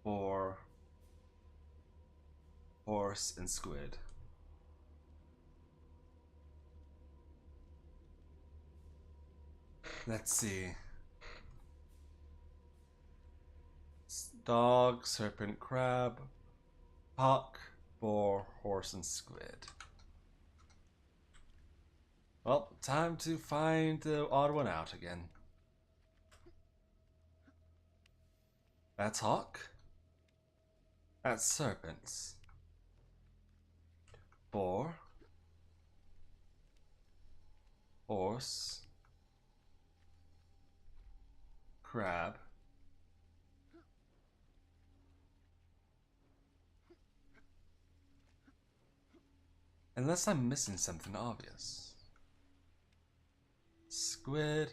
Boar. Horse, and squid. Let's see. Dog, serpent, crab, hawk, boar, horse, and squid. Well, time to find the odd one out again. That's hawk. That's serpents. Boar. Horse. Crab. Unless I'm missing something obvious. Squid.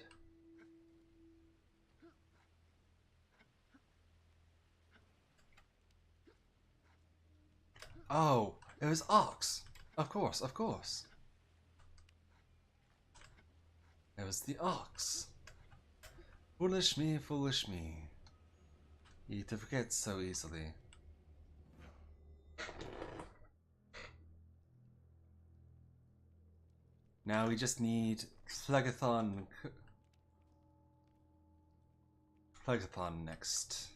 Oh, it was ox. Of course, of course. It was the ox. Foolish me, foolish me. You to forget so easily. Now we just need Phlegathon next.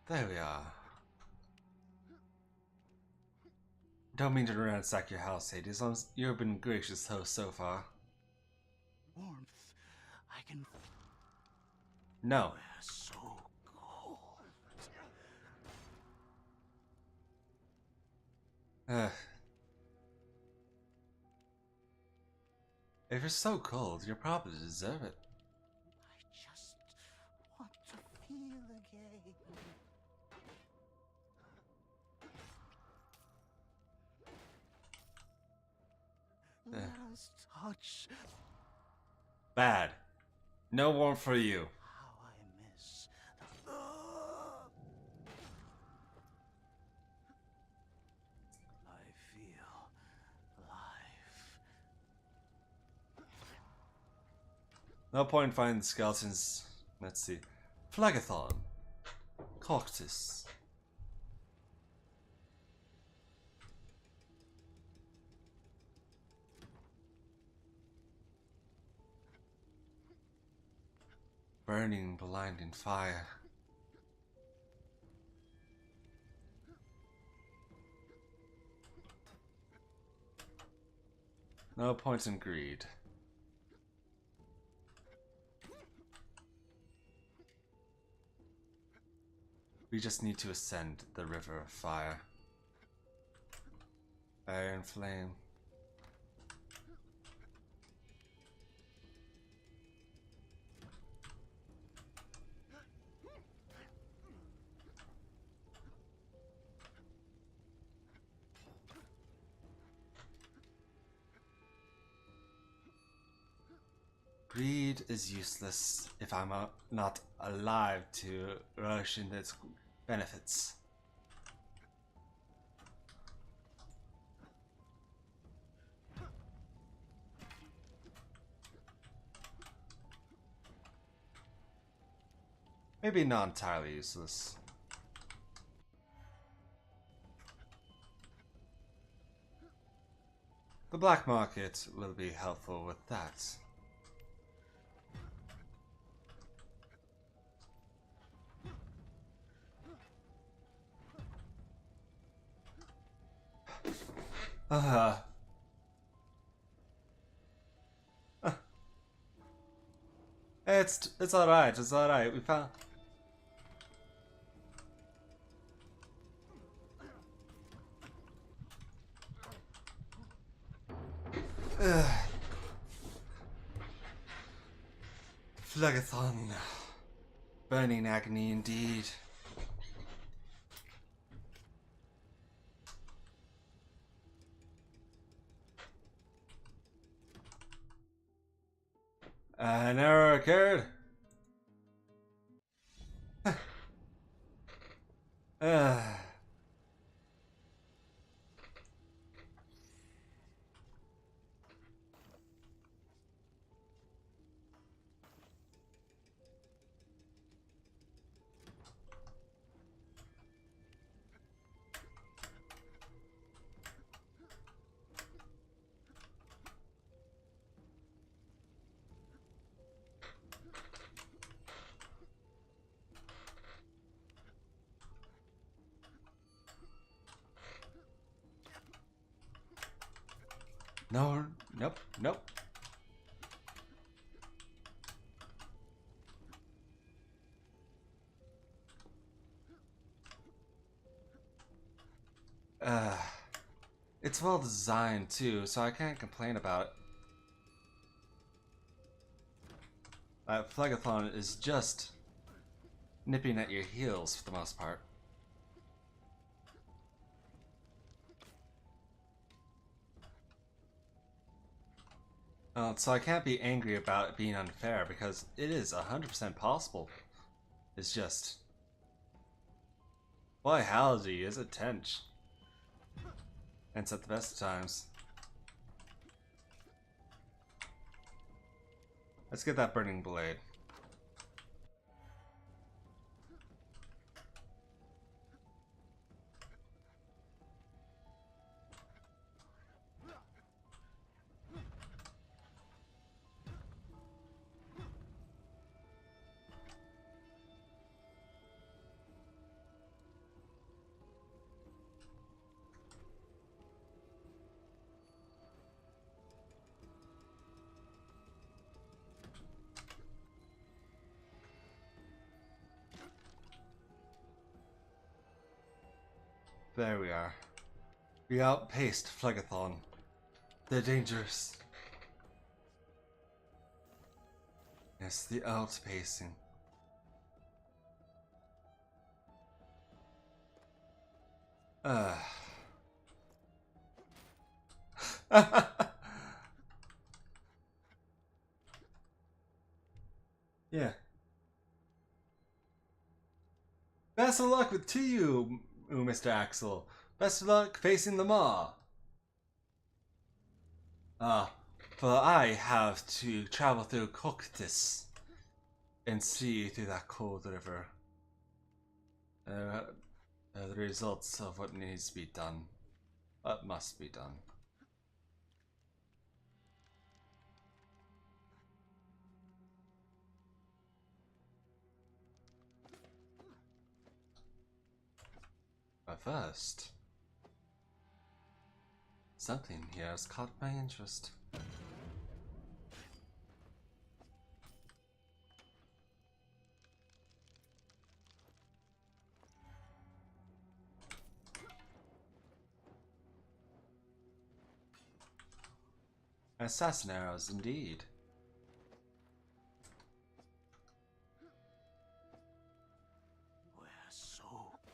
There we are. Don't mean to ransack your house, Hades. You've been gracious host so far. Warmth. I can. No. We're so cold. If you're so cold, you probably deserve it. I just want to feel again. Let us touch. Bad. No warmth for you. How I miss the. I feel life. No point finding the skeletons. Let's see. Phlegathon. Coctus. Burning, blinding fire. No point in greed. We just need to ascend the river of fire. Fire and flame. Greed is useless if I'm not alive to relish in its benefits. Maybe not entirely useless. The black market will be helpful with that. It's alright, it's alright, we found... Phlegathon. Burning agony indeed. An error occurred. No, nope, nope. It's well designed too, so I can't complain about it. Phlegethon is just nipping at your heels for the most part. So I can't be angry about it being unfair because it is 100% possible. It's just... Boy howdy, is it tense. And it's at the best of times. Let's get that burning blade. There we are. We outpaced Phlegethon. They're dangerous. Yes, the outpacing. Yeah. Best of luck to you, Mr. Axel. Best of luck facing the maw. For I have to travel through Coctis and see through that cold river. The results of what needs to be done. What must be done. But first, something here has caught my interest. Assassin arrows, indeed. We're so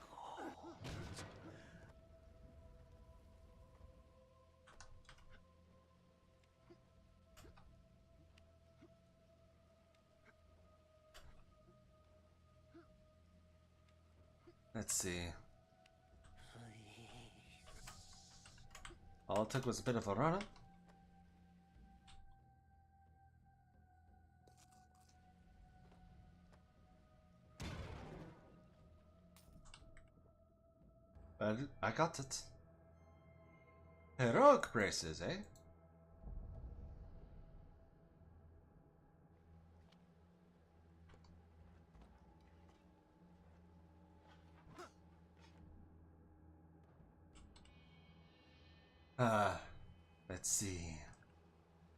cold. Let's see. All it took was a bit of a run-up. But I got it. Heroic braces, eh? Let's see.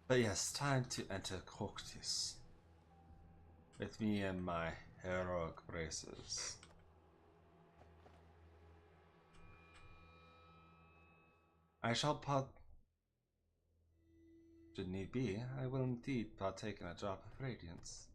But yes, time to enter Coctis. With me and my heroic braces. I shall should need be, I will indeed partake in a drop of radiance.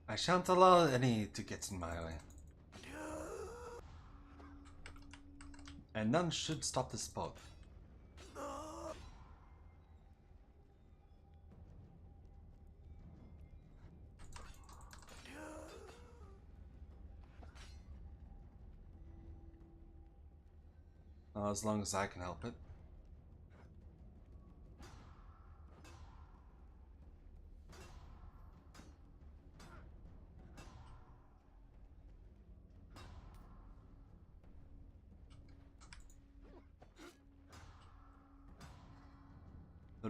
I shan't allow any to get in my way. And none should stop this boat. As long as I can help it.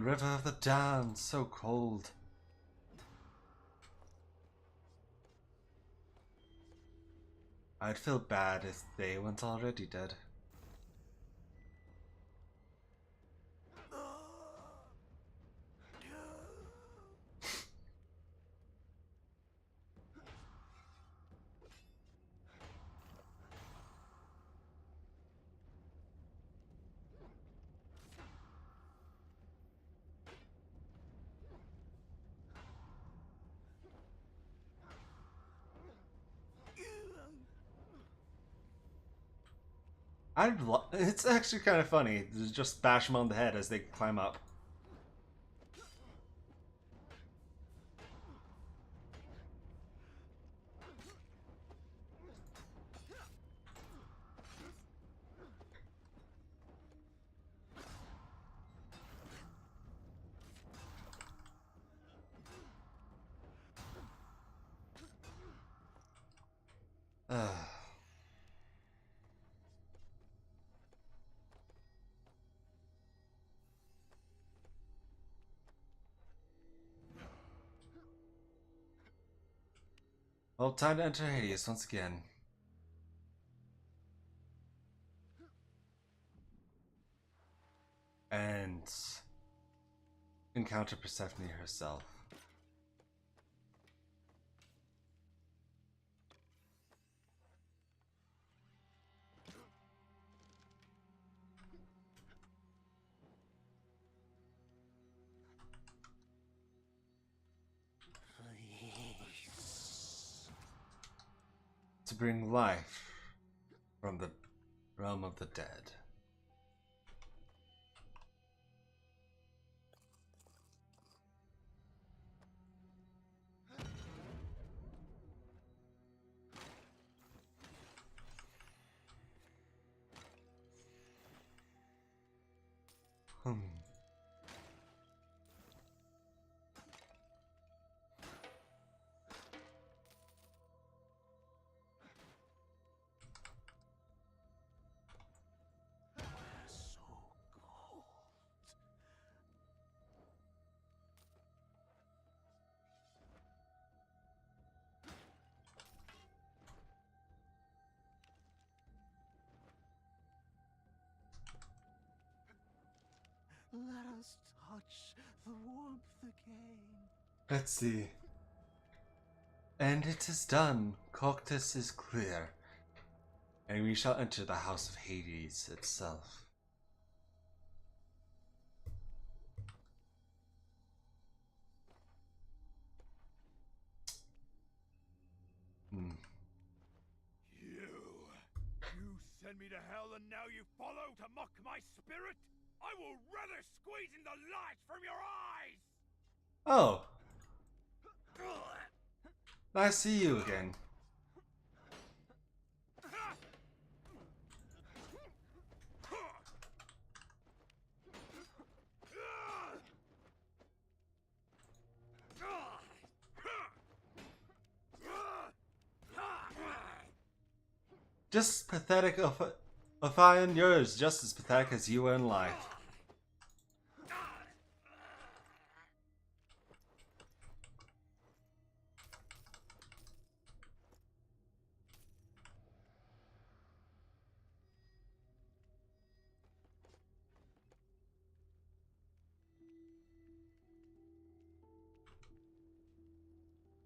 The river of the damned, so cold. I'd feel bad if they weren't already dead. It's actually kind of funny to just bash them on the head as they climb up. Well, time to enter Hades once again. And encounter Persephone herself. To bring life from the realm of the dead. Let us touch the warmth again. Let's see. And it is done. Coctus is clear. And we shall enter the house of Hades itself. You send me to hell and now you follow to mock my spirit? I will rather squeeze in the light from your eyes! Oh. Nice to see you again. Just pathetic of Apotheon, yours just as pathetic as you were in life.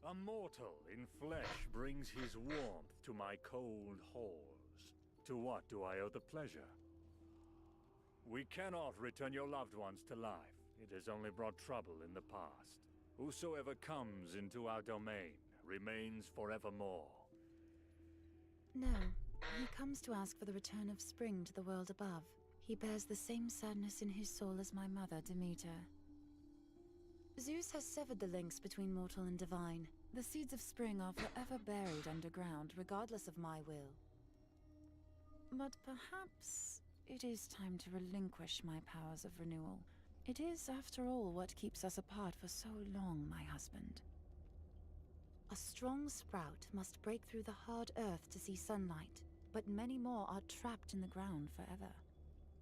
A mortal in flesh brings his warmth to my cold halls. To what do I owe the pleasure? We cannot return your loved ones to life. It has only brought trouble in the past. Whosoever comes into our domain remains forevermore. No, he comes to ask for the return of spring to the world above. He bears the same sadness in his soul as my mother, Demeter. Zeus has severed the links between mortal and divine. The seeds of spring are forever buried underground, regardless of my will. But perhaps it is time to relinquish my powers of renewal. It is, after all, what keeps us apart for so long, my husband. A strong sprout must break through the hard earth to see sunlight, but many more are trapped in the ground forever.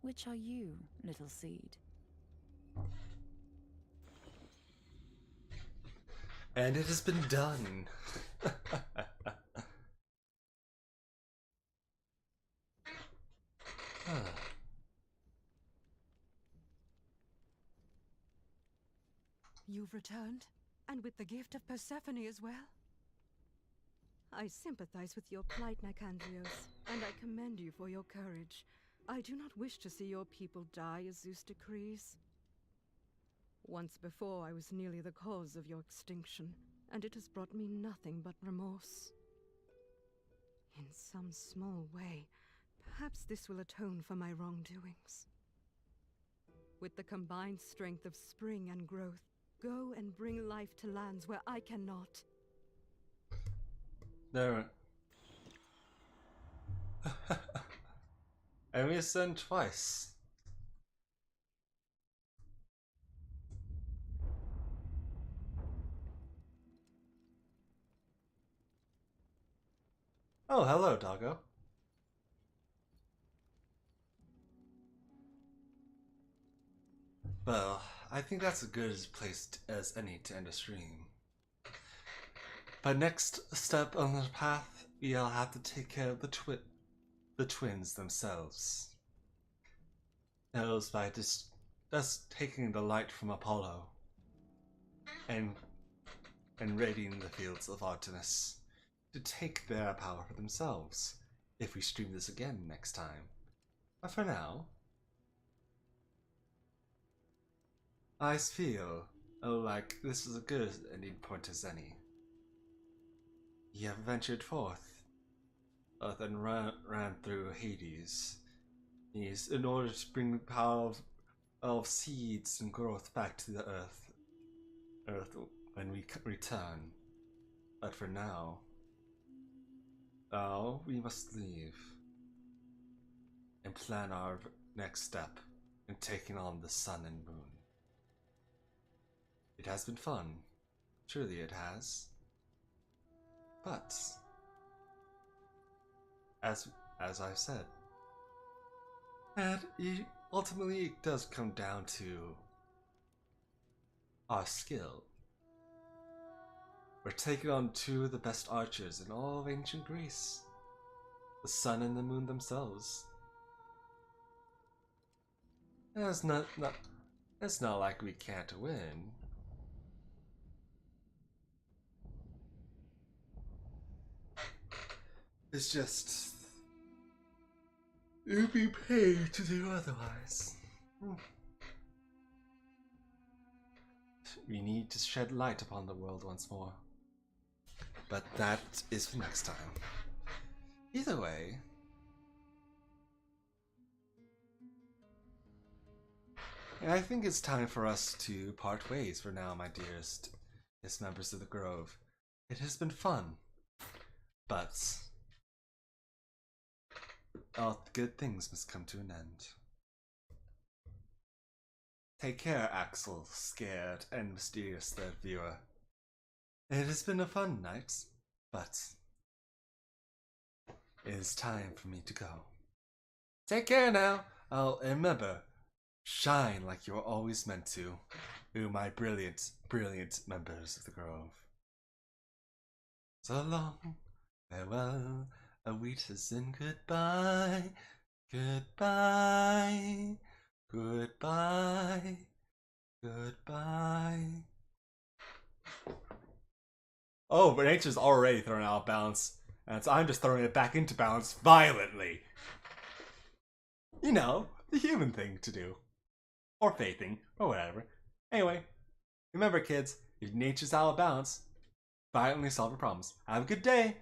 Which are you, little seed? And it has been done. You've returned? And with the gift of Persephone as well? I sympathize with your plight, Nicandrios, and I commend you for your courage. I do not wish to see your people die as Zeus decrees. Once before, I was nearly the cause of your extinction, and it has brought me nothing but remorse. In some small way, perhaps this will atone for my wrongdoings. With the combined strength of spring and growth, go and bring life to lands where I cannot. There. And we ascend twice. Oh, hello, doggo. Well, I think that's as good a place as any to end a stream. But next step on the path, we'll have to take care of the twins themselves. That was by just taking the light from Apollo and raiding the fields of Artemis to take their power for themselves, if we stream this again next time. But for now, I feel like this is as good an ending point as any. Ye have ventured forth, and ran through Hades, in order to bring the power of seeds and growth back to the earth when we return. But for now, we must leave and plan our next step in taking on the sun and moon. It has been fun, truly it has. But as I've said, and ultimately it does come down to our skill. We're taking on two of the best archers in all of ancient Greece, the sun and the moon themselves. And it's not like we can't win. It's just it would be paid to do otherwise. We need to shed light upon the world once more. But that is for next time. Either way, I think it's time for us to part ways for now, my dearest members of the Grove. It has been fun, but all good things must come to an end. Take care, Axel, scared and mysterious third viewer. It has been a fun night, but it is time for me to go. Take care now. Remember, shine like you were always meant to, you my brilliant, brilliant members of the Grove. So long, farewell, Aweetas, and goodbye, goodbye, goodbye, goodbye. Oh, but nature's already thrown out of balance, and so I'm just throwing it back into balance violently. You know, the human thing to do. Or faithing, or whatever. Anyway, remember kids, if nature's out of balance, violently solve your problems. Have a good day!